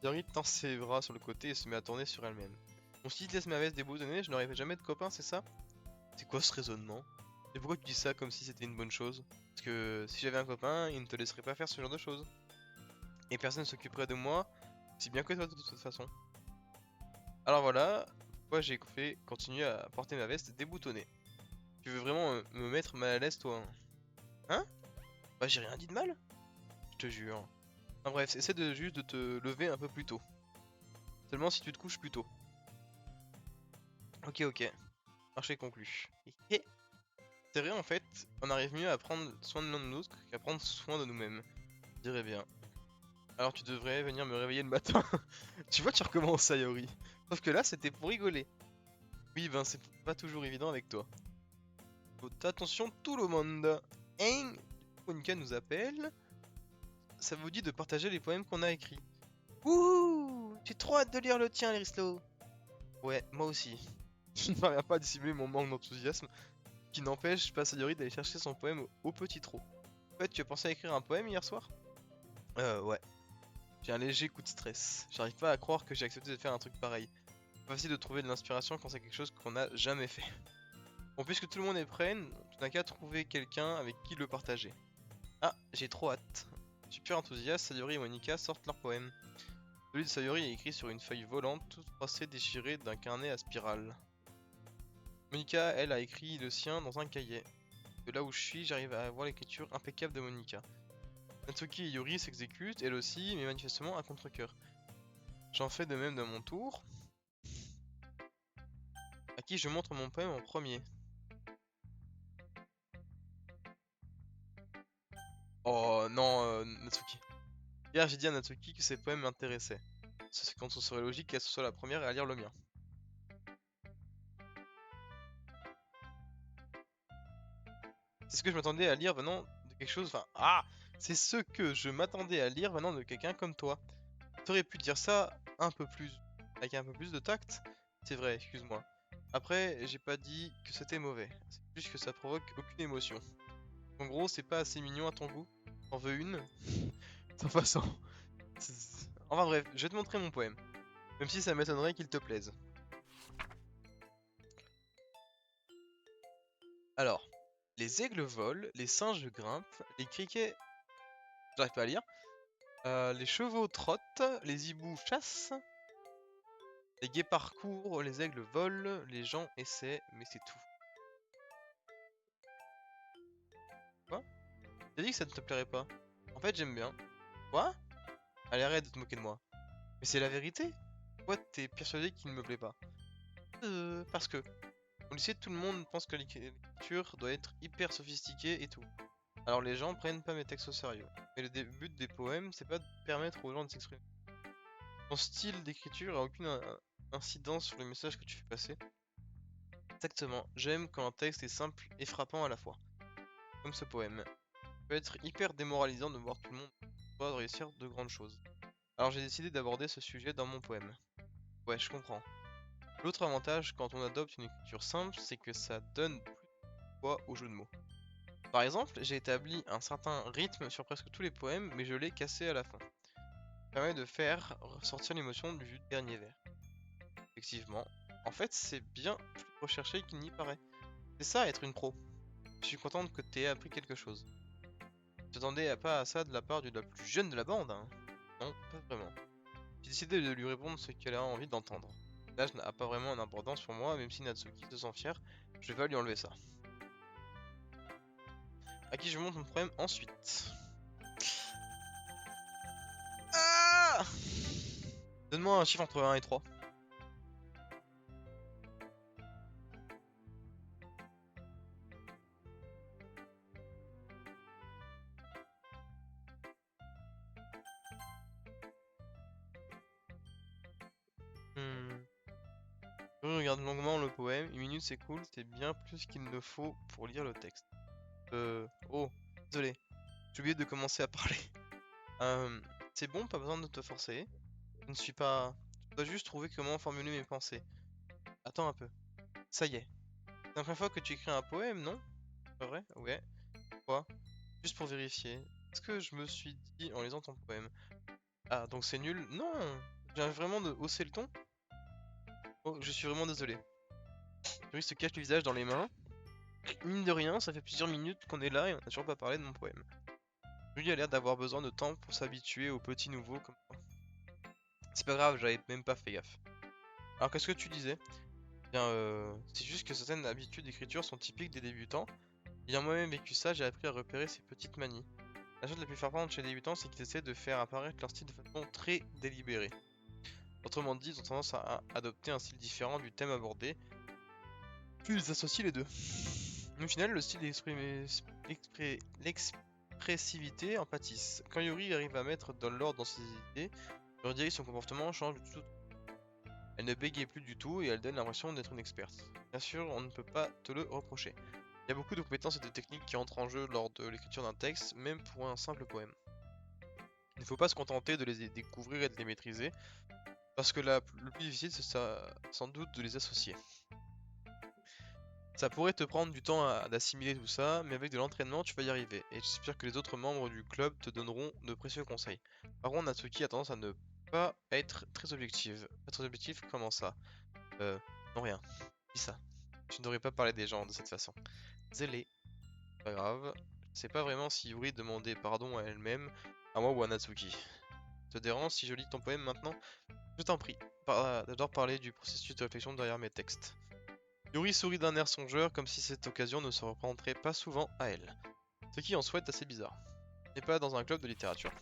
Sayori tend ses bras sur le côté et se met à tourner sur elle-même. Bon, si tu laisses ma veste déboutonnée, je n'aurai jamais de copain, c'est ça? C'est quoi ce raisonnement? Et pourquoi tu dis ça comme si c'était une bonne chose? Parce que si j'avais un copain, il ne te laisserait pas faire ce genre de choses. Et personne ne s'occuperait de moi, si bien que toi de toute façon. Alors voilà, pourquoi j'ai fait continuer à porter ma veste déboutonnée. Tu veux vraiment me mettre mal à l'aise toi? Hein? Bah j'ai rien dit de mal, je te jure. Enfin bref, essaie de juste de te lever un peu plus tôt. Seulement si tu te couches plus tôt. Ok, ok. Marché conclu. C'est vrai en fait, on arrive mieux à prendre soin de l'un de l'autre qu'à prendre soin de nous-mêmes. Je dirais bien. Alors tu devrais venir me réveiller le matin. Tu vois, tu recommences Sayori. Sauf que là, c'était pour rigoler. Oui, ben c'est pas toujours évident avec toi. Faut attention tout le monde. Hein? Monica nous appelle. Ça vous dit de partager les poèmes qu'on a écrits. Wouhou! J'ai trop hâte de lire le tien, Rislo. Ouais, moi aussi. Je ne parviens pas à dissimuler mon manque d'enthousiasme, qui n'empêche pas Sayori d'aller chercher son poème au petit trot. En fait, tu as pensé à écrire un poème hier soir? Ouais. J'ai un léger coup de stress. J'arrive pas à croire que j'ai accepté de faire un truc pareil. Pas facile de trouver de l'inspiration quand c'est quelque chose qu'on n'a jamais fait. Bon, puisque tout le monde est prêt, tu n'as qu'à trouver quelqu'un avec qui le partager. Ah, j'ai trop hâte. Super enthousiaste, Sayori et Monica sortent leur poème. Celui de Sayori est écrit sur une feuille volante, tout tracé déchiré d'un carnet à spirale. Monica, elle, a écrit le sien dans un cahier. De là où je suis, j'arrive à voir l'écriture impeccable de Monica. Natsuki et Yuri s'exécutent, elle aussi, mais manifestement à contre-cœur. J'en fais de même de mon tour. À qui je montre mon poème en premier? Oh non, Natsuki. Hier j'ai dit à Natsuki que ses poèmes m'intéressaient. C'est quand ce serait logique qu'elle soit la première à lire le mien. C'est ce que je m'attendais à lire venant de quelque chose... Enfin, ah! C'est ce que je m'attendais à lire venant de quelqu'un comme toi. T'aurais pu dire ça un peu plus... avec un peu plus de tact. C'est vrai, excuse-moi. Après, j'ai pas dit que c'était mauvais. C'est juste que ça provoque aucune émotion. En gros, c'est pas assez mignon à ton goût. T'en veux une? Sans façon. Enfin bref, je vais te montrer mon poème. Même si ça m'étonnerait qu'il te plaise. Alors, les aigles volent, les singes grimpent, les criquets... J'arrive pas à lire. Les chevaux trottent, les hiboux chassent, les guépards courent, les aigles volent, les gens essaient, mais c'est tout. Quoi? T'as dit que ça ne te plairait pas? En fait, j'aime bien. Quoi? Allez, arrête de te moquer de moi. Mais c'est la vérité. Pourquoi t'es persuadé qu'il ne me plaît pas? Parce que au lycée, tout le monde pense que l'écriture doit être hyper sophistiquée et tout. Alors les gens prennent pas mes textes au sérieux. Mais le but des poèmes, c'est pas de permettre aux gens de s'exprimer. Ton style d'écriture a aucune incidence sur le message que tu fais passer. Exactement, j'aime quand un texte est simple et frappant à la fois. Comme ce poème. Ça peut être hyper démoralisant de voir tout le monde pas réussir de grandes choses. Alors j'ai décidé d'aborder ce sujet dans mon poème. Ouais, je comprends. L'autre avantage quand on adopte une écriture simple, c'est que ça donne plus de poids au jeu de mots. Par exemple, j'ai établi un certain rythme sur presque tous les poèmes, mais je l'ai cassé à la fin. Ça permet de faire ressortir l'émotion du dernier vers. Effectivement, en fait, c'est bien plus recherché qu'il n'y paraît. C'est ça être une pro. Je suis contente que tu aies appris quelque chose. Je t'attendais pas à ça de la part de la plus jeune de la bande, hein. Non, pas vraiment. J'ai décidé de lui répondre ce qu'elle a envie d'entendre. L'âge n'a pas vraiment d'importance pour moi, même si Natsuki se sent fier, je vais pas lui enlever ça. À qui je montre mon problème ensuite. Ah, donne-moi un chiffre entre 1 et 3. Je regarde longuement le poème, une minute c'est cool, c'est bien plus qu'il ne faut pour lire le texte. Oh, désolé, j'ai oublié de commencer à parler. Euh, c'est bon, pas besoin de te forcer. Je ne suis pas... Je dois juste trouver comment formuler mes pensées. Attends un peu. Ça y est. C'est la première fois que tu écris un poème, non? Pas vrai? Ouais. Quoi? Juste pour vérifier. Est-ce que je me suis dit en lisant ton poème? Ah, donc c'est nul? Non! J'ai vraiment de hausser le ton? Oh, je suis vraiment désolé. Yuri se cache le visage dans les mains. Mine de rien, ça fait plusieurs minutes qu'on est là et on n'a toujours pas parlé de mon poème. Yuri a l'air d'avoir besoin de temps pour s'habituer aux petits nouveaux comme moi. C'est pas grave, j'avais même pas fait gaffe. Alors qu'est-ce que tu disais? Bien, c'est juste que certaines habitudes d'écriture sont typiques des débutants. Ayant moi-même vécu ça, j'ai appris à repérer ces petites manies. La chose la plus frappante chez les débutants, c'est qu'ils essaient de faire apparaître leur style de façon très délibérée. Autrement dit, ils ont tendance à adopter un style différent du thème abordé, puis ils associent les deux. Au final, le style et l'expressivité en pâtissent. Quand Yuri arrive à mettre dans l'ordre dans ses idées, je dirais que son comportement change du tout. Elle ne bégayait plus du tout et elle donne l'impression d'être une experte. Bien sûr, on ne peut pas te le reprocher. Il y a beaucoup de compétences et de techniques qui entrent en jeu lors de l'écriture d'un texte, même pour un simple poème. Il ne faut pas se contenter de les découvrir et de les maîtriser, parce que le plus difficile, c'est sans doute de les associer. Ça pourrait te prendre du temps d'assimiler tout ça, mais avec de l'entraînement, tu vas y arriver. Et j'espère que les autres membres du club te donneront de précieux conseils. Par contre, Natsuki a tendance à ne pas être très objective. Pas très objectif, comment ça? Non rien. Dis ça. Tu ne devrais pas parler des gens de cette façon. Désolé. Pas grave. Je sais pas vraiment si Yuri demandait pardon à elle-même, à moi ou à Natsuki. Ça te dérange si je lis ton poème maintenant? Je t'en prie. J'adore parler du processus de réflexion derrière mes textes. Yuri sourit d'un air songeur comme si cette occasion ne se représenterait pas souvent à elle. Ce qui en soit est assez bizarre. On n'est pas dans un club de littérature.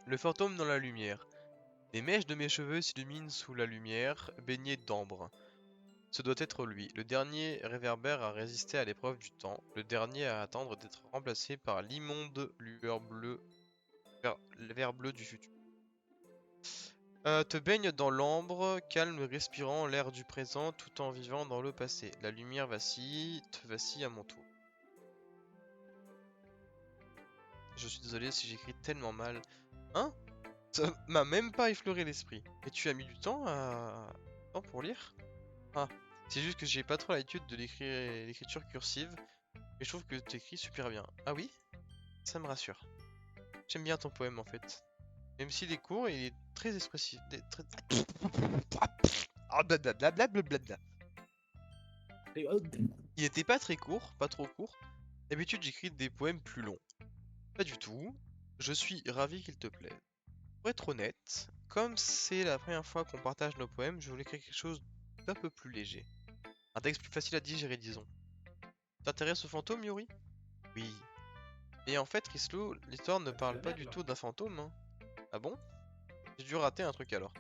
Le fantôme dans la lumière. Les mèches de mes cheveux s'illuminent sous la lumière, baignée d'ambre. Ce doit être lui. Le dernier réverbère a résisté à l'épreuve du temps. Le dernier à attendre d'être remplacé par l'immonde lueur bleue, vert bleu du futur. Te baigne dans l'ambre, calme, respirant l'air du présent tout en vivant dans le passé. La lumière vacille, te vacille à mon tour. Je suis désolé si j'écris tellement mal. Hein? Ça m'a même pas effleuré l'esprit. Et tu as mis du temps pour lire? Ah, c'est juste que j'ai pas trop l'habitude de l'écriture cursive. Et je trouve que tu écris super bien. Ah oui? Ça me rassure. J'aime bien ton poème en fait. Même s'il est court, il est très expressif. Ah, blablabla. Il était pas très court, pas trop court. D'habitude, j'écris des poèmes plus longs. Pas du tout. Je suis ravi qu'il te plaise. Pour être honnête, comme c'est la première fois qu'on partage nos poèmes, je voulais écrire quelque chose d'un peu plus léger. Un texte plus facile à digérer, disons. T'intéresses au fantôme, Yuri? Oui. Et en fait, Rislo, l'histoire ne parle pas du tout d'un fantôme, hein. Ah bon? J'ai dû rater un truc alors.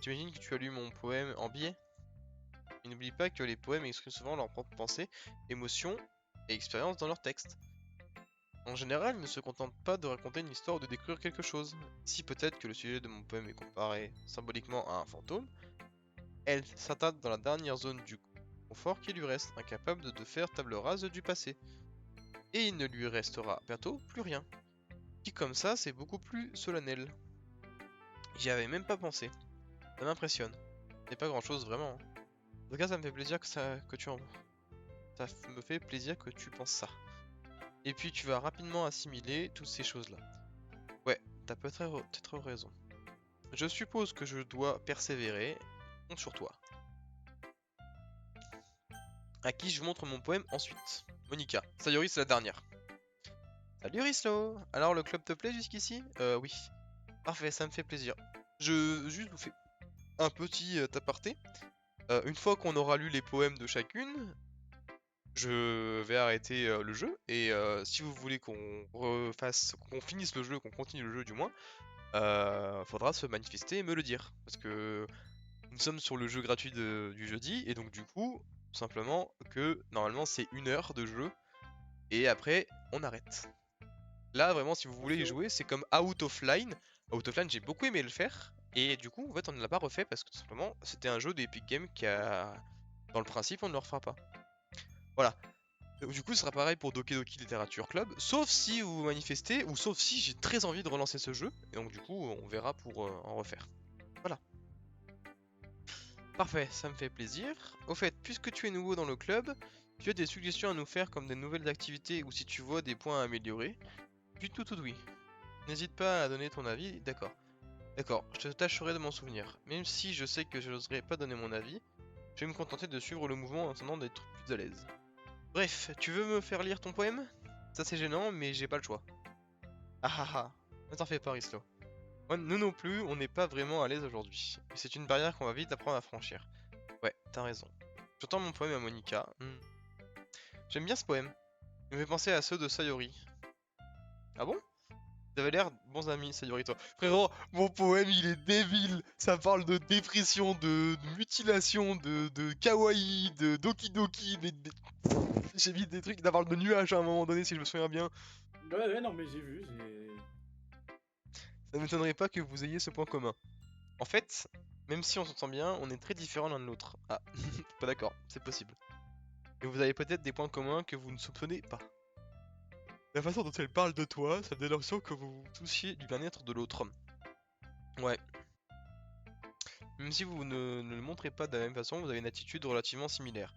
J'imagine que tu as lu mon poème en biais. Et n'oublie pas que les poèmes expriment souvent leurs propres pensées, émotions et expériences dans leur texte. En général, ils ne se contentent pas de raconter une histoire ou de décrire quelque chose. Si peut-être que le sujet de mon poème est comparé symboliquement à un fantôme, elle s'attarde dans la dernière zone du confort qui lui reste, incapable de faire table rase du passé. Et il ne lui restera bientôt plus rien. Dit comme ça, c'est beaucoup plus solennel. J'y avais même pas pensé. Ça m'impressionne. C'est pas grand chose vraiment, hein. En tout cas, ça me fait plaisir ça me fait plaisir que tu penses ça. Et puis tu vas rapidement assimiler toutes ces choses-là. Ouais, t'as peut-être raison. Je suppose que je dois persévérer. Compte sur toi. À qui je montre mon poème ensuite. Monica. Sayori, c'est la dernière. Salut Rislo. Alors le club te plaît jusqu'ici? Oui. Parfait, ça me fait plaisir. Je juste vous fais un petit aparté. Une fois qu'on aura lu les poèmes de chacune, je vais arrêter le jeu. Et si vous voulez qu'on finisse le jeu, qu'on continue le jeu du moins, faudra se manifester et me le dire. Parce que nous sommes sur le jeu gratuit du jeudi, et donc du coup, tout simplement que normalement c'est 1 heure de jeu, et après on arrête. Là vraiment si vous voulez y jouer, c'est comme Out of Line. Out of Line j'ai beaucoup aimé le faire, et du coup en fait on ne l'a pas refait parce que tout simplement c'était un jeu d'Epic Games qui a... Dans le principe on ne le refera pas. Voilà. Du coup ce sera pareil pour Doki Doki Literature Club, sauf si vous vous manifestez, ou sauf si j'ai très envie de relancer ce jeu, et donc du coup on verra pour en refaire. Voilà. Parfait, ça me fait plaisir. Au fait, puisque tu es nouveau dans le club, tu as des suggestions à nous faire comme des nouvelles activités ou si tu vois des points à améliorer? Puis tout oui. N'hésite pas à donner ton avis, d'accord. D'accord, je te tâcherai de m'en souvenir. Même si je sais que je n'oserais pas donner mon avis, je vais me contenter de suivre le mouvement en attendant d'être plus à l'aise. Bref, tu veux me faire lire ton poème? Ça c'est gênant, mais j'ai pas le choix. Ah ah ah, ne t'en fais pas, Rislo. Nous non plus, on n'est pas vraiment à l'aise aujourd'hui. Et c'est une barrière qu'on va vite apprendre à franchir. Ouais, t'as raison. J'entends mon poème à Monica. J'aime bien ce poème. Il me fait penser à ceux de Sayori. Ah bon? Vous avez l'air bons amis, Sayori, toi. Frérot, mon poème il est débile. Ça parle de dépression, de mutilation, de kawaii, de doki doki. J'ai mis des trucs, ça parle de nuages à un moment donné, si je me souviens bien. Ouais, non, mais j'ai vu, Ça ne m'étonnerait pas que vous ayez ce point commun. En fait, même si on s'entend bien, on est très différents l'un de l'autre. Ah, pas d'accord, c'est possible. Et vous avez peut-être des points communs que vous ne soupçonnez pas. La façon dont elle parle de toi, ça me donne l'impression que vous vous souciez du bien-être de l'autre. Ouais. Même si vous ne le montrez pas de la même façon, vous avez une attitude relativement similaire.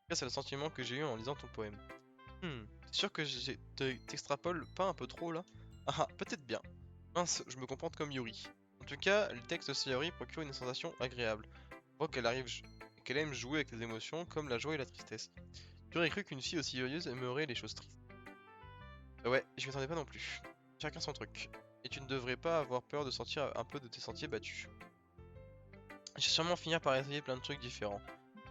Ça, c'est le sentiment que j'ai eu en lisant ton poème. C'est sûr que t'extrapoles pas un peu trop là? Ah, peut-être bien. Mince, je me comporte comme Yuri. En tout cas, le texte de Sayori procure une sensation agréable. On voit qu'elle aime jouer avec les émotions comme la joie et la tristesse. J'aurais cru qu'une fille aussi joyeuse aimerait les choses tristes. Ouais, je m'y attendais pas non plus. Chacun son truc. Et tu ne devrais pas avoir peur de sortir un peu de tes sentiers battus. Je vais sûrement finir par essayer plein de trucs différents.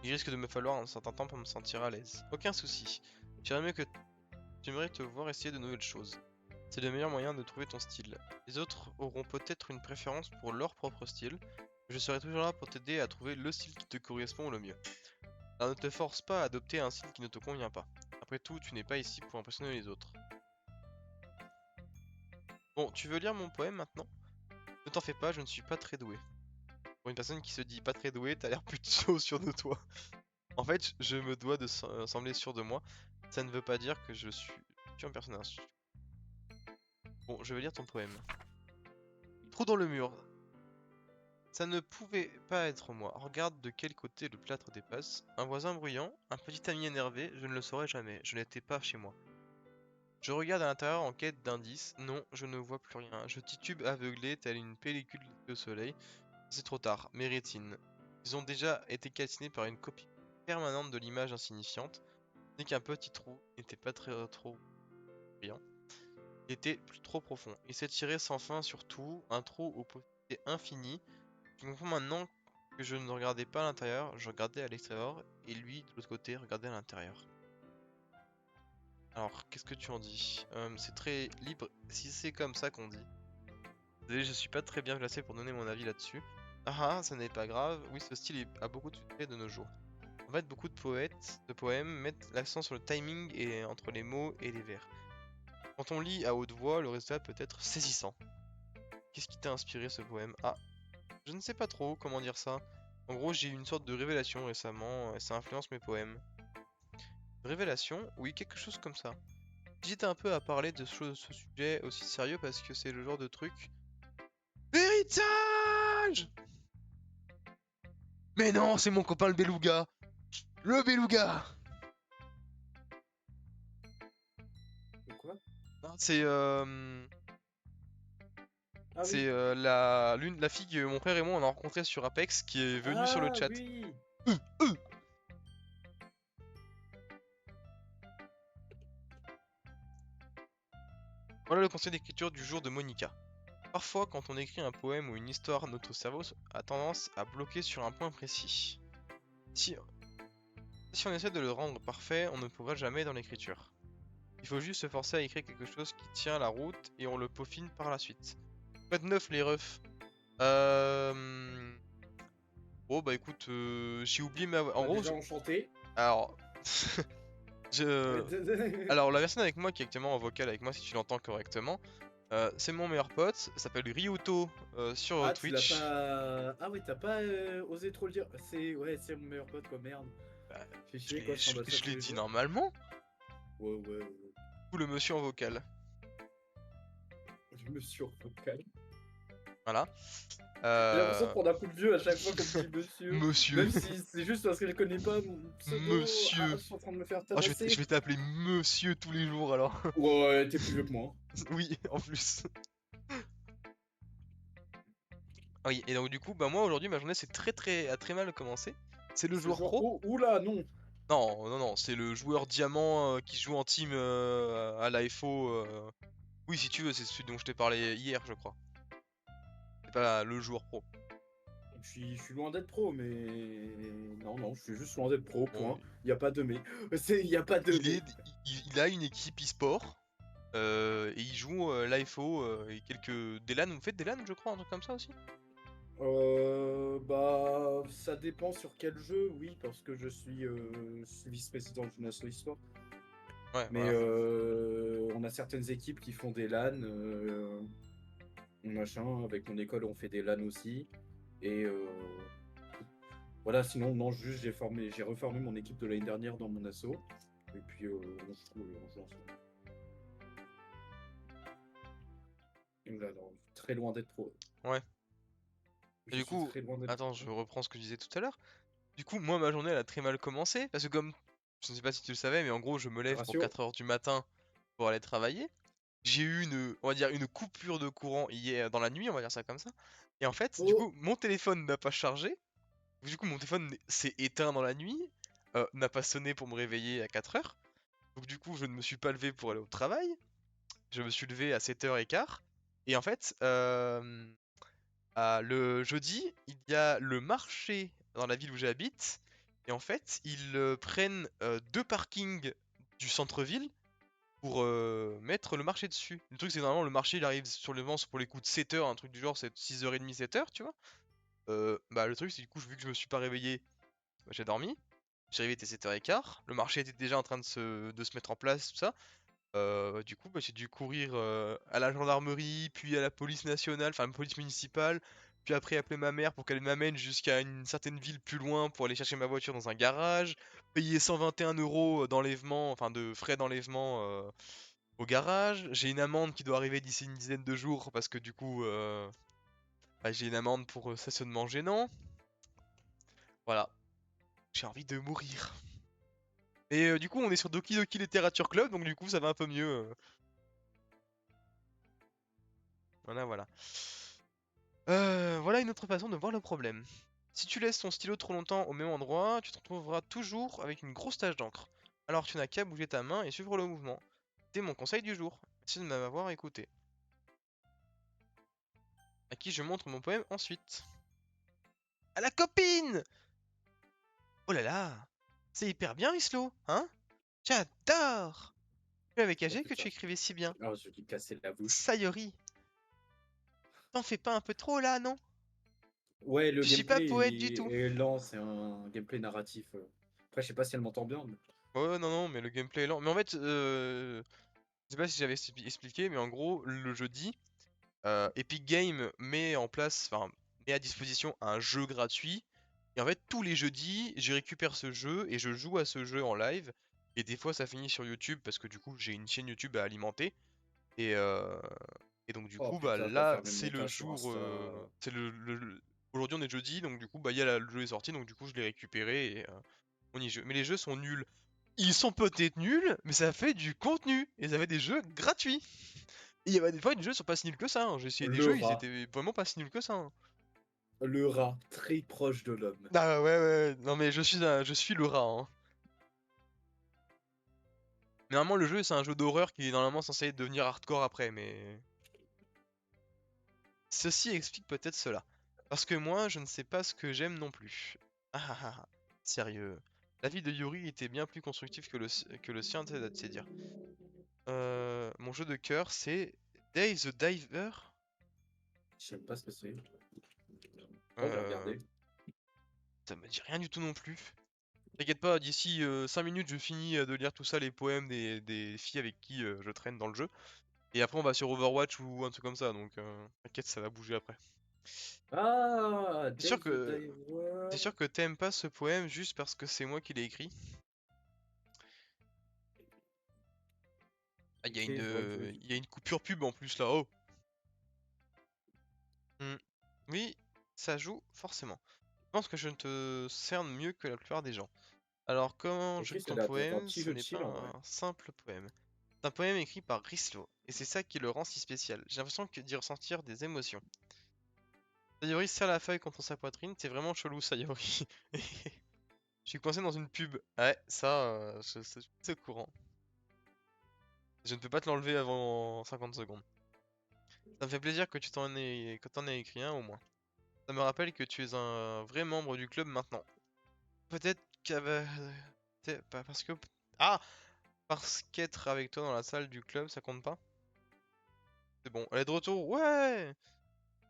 Il risque de me falloir un certain temps pour me sentir à l'aise. Aucun souci. J'aimerais te voir essayer de nouvelles choses. C'est le meilleur moyen de trouver ton style. Les autres auront peut-être une préférence pour leur propre style. Mais je serai toujours là pour t'aider à trouver le style qui te correspond le mieux. Alors ne te force pas à adopter un style qui ne te convient pas. Après tout, tu n'es pas ici pour impressionner les autres. Bon, tu veux lire mon poème maintenant? Ne t'en fais pas, je ne suis pas très doué. Pour une personne qui se dit pas très douée, t'as l'air plutôt sûr de toi. En fait, je me dois de sembler sûr de moi. Ça ne veut pas dire que je suis un personnage. Bon, je vais lire ton poème. Trou dans le mur. Ça ne pouvait pas être moi. Regarde de quel côté le plâtre dépasse. Un voisin bruyant, un petit ami énervé, je ne le saurais jamais. Je n'étais pas chez moi. Je regarde à l'intérieur en quête d'indices. Non, je ne vois plus rien. Je titube aveuglé tel une pellicule au soleil. C'est trop tard. Mes rétines. Ils ont déjà été calcinés par une copie permanente de l'image insignifiante. Dès qu'un petit trou n'était pas trop brillant. Il était plus trop profond. Il s'étirait sans fin sur tout. Un trou aux possibilités infinies. Je comprends maintenant que je ne regardais pas à l'intérieur, je regardais à l'extérieur, et lui, de l'autre côté, regardait à l'intérieur. Alors, qu'est-ce que tu en dis? C'est très libre, si c'est comme ça qu'on dit. Désolé, je suis pas très bien placé pour donner mon avis là-dessus. Ah, ça n'est pas grave. Oui, ce style a beaucoup de succès de nos jours. En fait, beaucoup de poèmes mettent l'accent sur le timing et entre les mots et les vers. Quand on lit à haute voix, le résultat peut être saisissant. Qu'est-ce qui t'a inspiré ce poème? Ah, je ne sais pas trop comment dire ça. En gros, j'ai eu une sorte de révélation récemment et ça influence mes poèmes. Révélation? Oui, quelque chose comme ça. J'hésitais un peu à parler de ce sujet aussi sérieux parce que c'est le genre de truc. Héritage! Mais non, c'est mon copain le beluga! Le beluga! Quoi? Non, c'est Ah oui. la fille que mon frère et moi on a rencontrée sur Apex qui est venue sur le Ah chat. oui. Euh. Voilà le conseil d'écriture du jour de Monica. Parfois, quand on écrit un poème ou une histoire, notre cerveau a tendance à bloquer sur un point précis. Si, si on essaie de le rendre parfait, on ne pourra jamais dans l'écriture. Il faut juste se forcer à écrire quelque chose qui tient la route et on le peaufine par la suite. Quoi de neuf les refs? Oh bah écoute, j'ai oublié ma... En Bah gros, déjà enchanté. alors... je... Alors la personne avec moi qui est actuellement en vocal avec moi, si tu l'entends correctement, c'est mon meilleur pote, s'appelle Ryuto sur Ah, tu l'as Twitch. pas. Ah ouais, t'as pas osé trop le dire. C'est ouais, c'est mon meilleur pote quoi, merde. Bah, Fais je chier l'ai quoi, je t'emballe ça je tous l'ai les dit jours. normalement, Ouais, ouais, ouais. ou le monsieur en vocal. Je me suis revocal. Voilà. J'ai l'impression de prendre un coup de vieux à chaque fois qu'on me dit monsieur. Monsieur. Même si c'est juste parce que je connais pas mon pseudo. Ah, Monsieur. je suis en train de me faire Oh, je tabasser. vais t'appeler monsieur tous les jours alors. Ouais, t'es plus vieux que moi. Oui, en plus. Ah oui, et donc du coup, bah moi aujourd'hui ma journée c'est a très mal commencé. C'est le C'est le joueur joueur pro. pro. Oula, non. Non, non, non, c'est le joueur diamant qui joue en team à l'AFO. Oui, si tu veux, c'est celui dont je t'ai parlé hier, je crois. C'est pas le joueur pro. Je suis loin d'être pro, mais non, non, je suis juste loin d'être pro. Bon, Point. Y a pas de mais. Y a pas de il mais. est, il a une équipe e-sport et il joue l'AFO et quelques des LAN. Vous faites des LAN, je crois, un truc comme ça aussi? Bah, ça dépend sur quel jeu, oui, parce que je suis vice-président d'une asso e-sport. Ouais, Mais voilà. on a certaines équipes qui font des LAN, machin. Avec mon école, on fait des LAN aussi. Et voilà, sinon, non, juste j'ai reformé mon équipe de l'année dernière dans mon asso. Et puis, on joue ensemble. Donc là, non, très loin d'être pro. Ouais. Et Je du suis coup, très loin d'être attends, pro. je reprends ce que je disais tout à l'heure. Du coup, moi, ma journée, elle a très mal commencé. Parce que comme, je ne sais pas si tu le savais, mais en gros, je me lève pour Ratio. 4 heures du matin pour aller travailler. J'ai eu on va dire, une coupure de courant hier dans la nuit, on va dire ça comme ça. Et en fait, du Oh, coup, mon téléphone n'a pas chargé. Du coup, mon téléphone s'est éteint dans la nuit. N'a pas sonné pour me réveiller à 4 heures. Donc du coup, je ne me suis pas levé pour aller au travail. Je me suis levé à 7h15. Et en fait, le jeudi, il y a le marché dans la ville où j'habite. Et en fait, ils prennent deux parkings du centre-ville pour mettre le marché dessus. Le truc, c'est que normalement, le marché il arrive sur le vent pour les coups de 7h, un truc du genre, c'est 6h30, 7h, tu vois. Bah, le truc, c'est du coup, vu que je me suis pas réveillé, bah, j'ai dormi. J'ai arrivé, il était 7h15. Le marché était déjà en train de se mettre en place, tout ça. Du coup, bah, j'ai dû courir à la gendarmerie, puis à la police nationale, enfin la police municipale, puis après appeler ma mère pour qu'elle m'amène jusqu'à une certaine ville plus loin pour aller chercher ma voiture dans un garage, payer 121 € d'enlèvement, enfin de frais d'enlèvement au garage. J'ai une amende qui doit arriver d'ici une dizaine de jours parce que du coup, bah, j'ai une amende pour stationnement gênant. Voilà, j'ai envie de mourir. Et du coup, on est sur Doki Doki Literature Club, donc du coup, ça va un peu mieux. Voilà, voilà. Voilà une autre façon de voir le problème. Si tu laisses ton stylo trop longtemps au même endroit, tu te retrouveras toujours avec une grosse tache d'encre. Alors tu n'as qu'à bouger ta main et suivre le mouvement. C'était mon conseil du jour. Merci de m'avoir écouté. À qui je montre mon poème ensuite. À la copine! Oh là là! C'est hyper bien, Islo, hein? J'adore! C'est avec oh AG que tu putain. écrivais si bien. Oh, je vais lui casser la bouche. Sayori. T'en fais pas un peu trop là, non? Ouais, le Je suis pas gameplay poète du tout. est lent, c'est un gameplay narratif. Après, je sais pas si elle m'entend bien. Ouais, non, non, mais le gameplay est lent. Mais en fait, je sais pas si j'avais expliqué, mais en gros, le jeudi, Epic Games met en place, enfin, met à disposition un jeu gratuit. Et en fait, tous les jeudis, je récupère ce jeu et je joue à ce jeu en live. Et des fois, ça finit sur YouTube parce que du coup, j'ai une chaîne YouTube à alimenter. Et, euh, et donc, du Oh coup, bah putain, je dois là, faire mes c'est le montages sur jour. Insta. C'est Aujourd'hui, on est jeudi, donc du coup, bah, le jeu est sorti. Donc, du coup, je l'ai récupéré et on y joue. Mais les jeux sont nuls. Ils sont peut-être nuls, mais ça fait du contenu. Et ça fait des jeux gratuits. Et il y avait des fois, les jeux sont pas si nuls que ça, hein. J'ai essayé des Le jeux, ils rat. étaient vraiment pas si nuls que ça, hein. Le rat, très proche de l'homme. Ah ouais, ouais, non mais je suis le rat, hein. Mais normalement, le jeu, c'est un jeu d'horreur qui est normalement censé devenir hardcore après, mais... Ceci explique peut-être cela. Parce que moi, je ne sais pas ce que j'aime non plus. Ah ah ah, ah. Sérieux. La vie de Yuri était bien plus constructive que le sien, c'est dire. Mon jeu de cœur, c'est Dave the Diver. Je sais pas ce que c'est. Oh, j'ai Euh, regardé. Ça me dit rien du tout non plus. T'inquiète pas, d'ici 5 minutes, je finis de lire tout ça, les poèmes des filles avec qui je traîne dans le jeu. Et après, on va sur Overwatch ou un truc comme ça, donc t'inquiète, ça va bouger après. Ah, C'est sûr Dave the que Diver. t'es sûr que t'aimes pas ce poème juste parce que c'est moi qui l'ai écrit. Ah, Ok, je vois le truc. il y a une coupure pub en plus là. Oh. Hmm. Oui, ça joue forcément. Je pense que je ne te cerne mieux que la plupart des gens. Alors, comment Ok, juge ça a ton l'air d'être un poème? petit Ce jeu de n'est pas chill en vrai. un simple poème. C'est un poème écrit par Rislo, et c'est ça qui le rend si spécial. J'ai l'impression d'y ressentir des émotions. Sayori serre la feuille contre sa poitrine, c'est vraiment chelou, Sayori. Je suis coincé dans une pub. Ouais, ça, je suis au courant. Je ne peux pas te l'enlever avant 50 secondes. Ça me fait plaisir que t'en aies écrit un au moins. Ça me rappelle que tu es un vrai membre du club maintenant. Peut-être qu'avec... pas parce que... Ah! Parce qu'être avec toi dans la salle du club, ça compte pas? C'est bon. Elle est de retour. Ouais!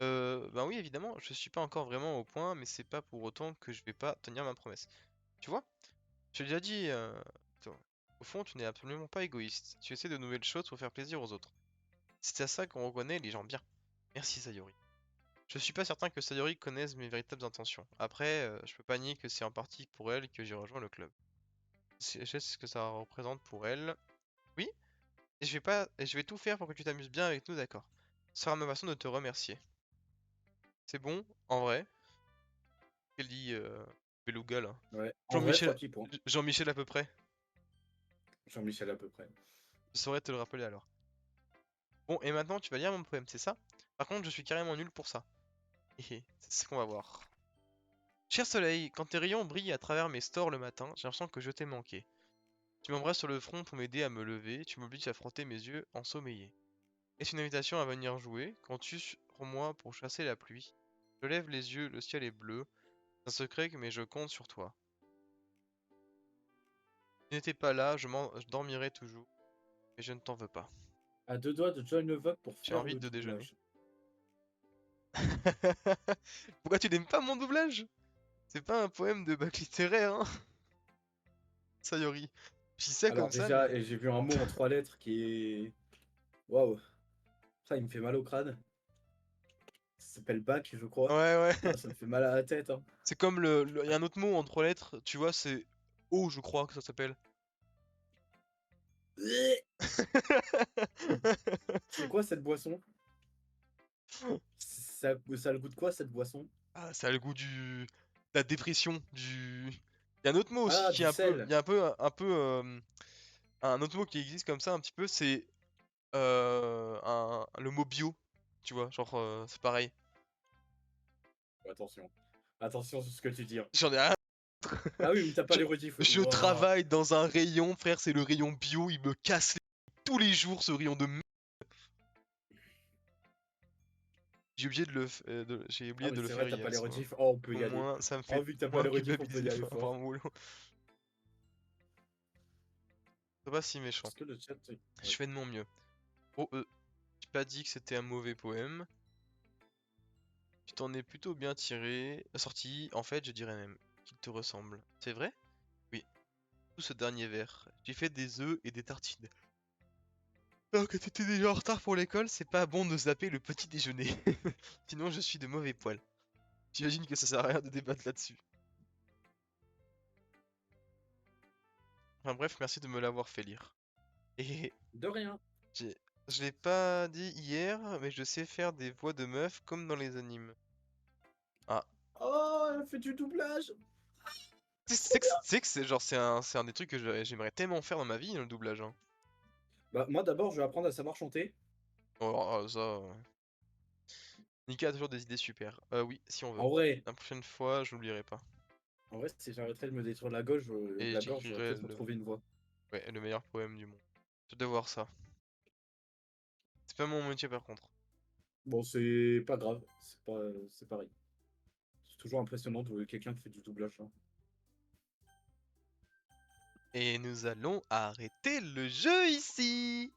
Ben oui, évidemment, je suis pas encore vraiment au point, mais c'est pas pour autant que je vais pas tenir ma promesse. Tu vois? Je l'ai déjà dit, au fond, tu n'es absolument pas égoïste. Tu essaies de nouvelles choses pour faire plaisir aux autres. C'est à ça qu'on reconnaît les gens bien. Merci Sayori. Je suis pas certain que Sayori connaisse mes véritables intentions. Après, je peux pas nier que c'est en partie pour elle que j'ai rejoint le club. Je sais ce que ça représente pour elle. Oui, et je vais tout faire pour que tu t'amuses bien avec nous, d'accord. Ce sera ma façon de te remercier. C'est bon, en vrai. Qu'elle dit Beluga là. Ouais, en vrai, Jean-Michel, 3 petits points. Jean-Michel à peu près. Jean-Michel à peu près. Je saurais te le rappeler alors. Bon, et maintenant tu vas lire mon poème, c'est ça? Par contre, je suis carrément nul pour ça. Hé c'est ce qu'on va voir. Cher soleil, quand tes rayons brillent à travers mes stores le matin, j'ai l'impression que je t'ai manqué. Tu m'embrasses sur le front pour m'aider à me lever, tu m'obliges à frotter mes yeux ensommeillés. Est-ce une invitation à venir jouer? Comptes-tu sur moi pour chasser la pluie? Je lève les yeux, le ciel est bleu. C'est un secret, mais je compte sur toi. Tu n'étais pas là, je dormirai toujours, mais je ne t'en veux pas. À deux doigts de join le vote pour J'ai faire envie le de déjeuner. doublage. Pourquoi tu n'aimes pas mon doublage? C'est pas un poème de bac littéraire, hein, Sayori. Je dis ça Alors comme ça, déjà, mais... et j'ai vu un mot en 3 lettres qui est... Waouh, ça il me fait mal au crâne. Ça s'appelle bac, je crois. Ouais, ouais. Ah, ça me fait mal à la tête, hein. C'est comme y a un autre mot en 3 lettres, tu vois, c'est O, je crois que ça s'appelle. C'est quoi cette boisson? Ça a le goût de quoi cette boisson? Ah, ça a le goût du... de la dépression, du... Il y a un autre mot aussi Ah, qui est du un peu... Il sel. y a un peu un autre mot qui existe comme ça un petit peu, c'est le mot bio, tu vois, genre c'est pareil. Attention. Attention sur ce que tu dis, hein. J'en ai rien. Ah oui, mais t'as pas Je, les rediffs. je Ouah. travaille dans un rayon, frère, c'est le rayon bio, il me casse tous les jours ce rayon de merde. J'ai Ah oublié mais de le c'est vrai, faire t'as pas hier les soir. rediffs. Oh, on peut Au y aller. moins, ça me Oh, fait vu que t'as pas moins les rediffs, on peut y culpabiliser aller par rapport fort. à mon boulot. C'est pas si méchant. Parce que le chat... Je Ouais. fais de mon mieux. Oh, j'ai pas dit que c'était un mauvais poème. Tu t'en es plutôt bien sorti. En fait, je dirais même qu'il te ressemble. C'est vrai? Oui. Tout ce dernier verre. J'ai fait des œufs et des tartines. Alors que t'étais déjà en retard pour l'école, c'est pas bon de zapper le petit déjeuner. Sinon, je suis de mauvais poil. J'imagine que ça sert à rien de débattre là-dessus. Enfin bref, merci de me l'avoir fait lire. Et De rien. j'ai... je l'ai pas dit hier, mais je sais faire des voix de meuf comme dans les animes. Ah. Oh, elle fait du doublage. Tu sais que c'est genre c'est un des trucs que j'aimerais tellement faire dans ma vie, le doublage. Hein. Bah, moi d'abord, je vais apprendre à savoir chanter. Oh, ça. Nika a toujours des idées super. Oui, si on veut. En vrai, La prochaine fois, je n'oublierai pas. si j'arrêterais de me détruire Et la gorge, j'aurais j'écrirai peut-être retrouvé une voix. ouais, le meilleur poème du monde. Je dois voir ça. C'est pas mon métier par contre. Bon, c'est pas grave, c'est pareil. C'est toujours impressionnant de voir quelqu'un qui fait du doublage, hein. Et nous allons arrêter le jeu ici.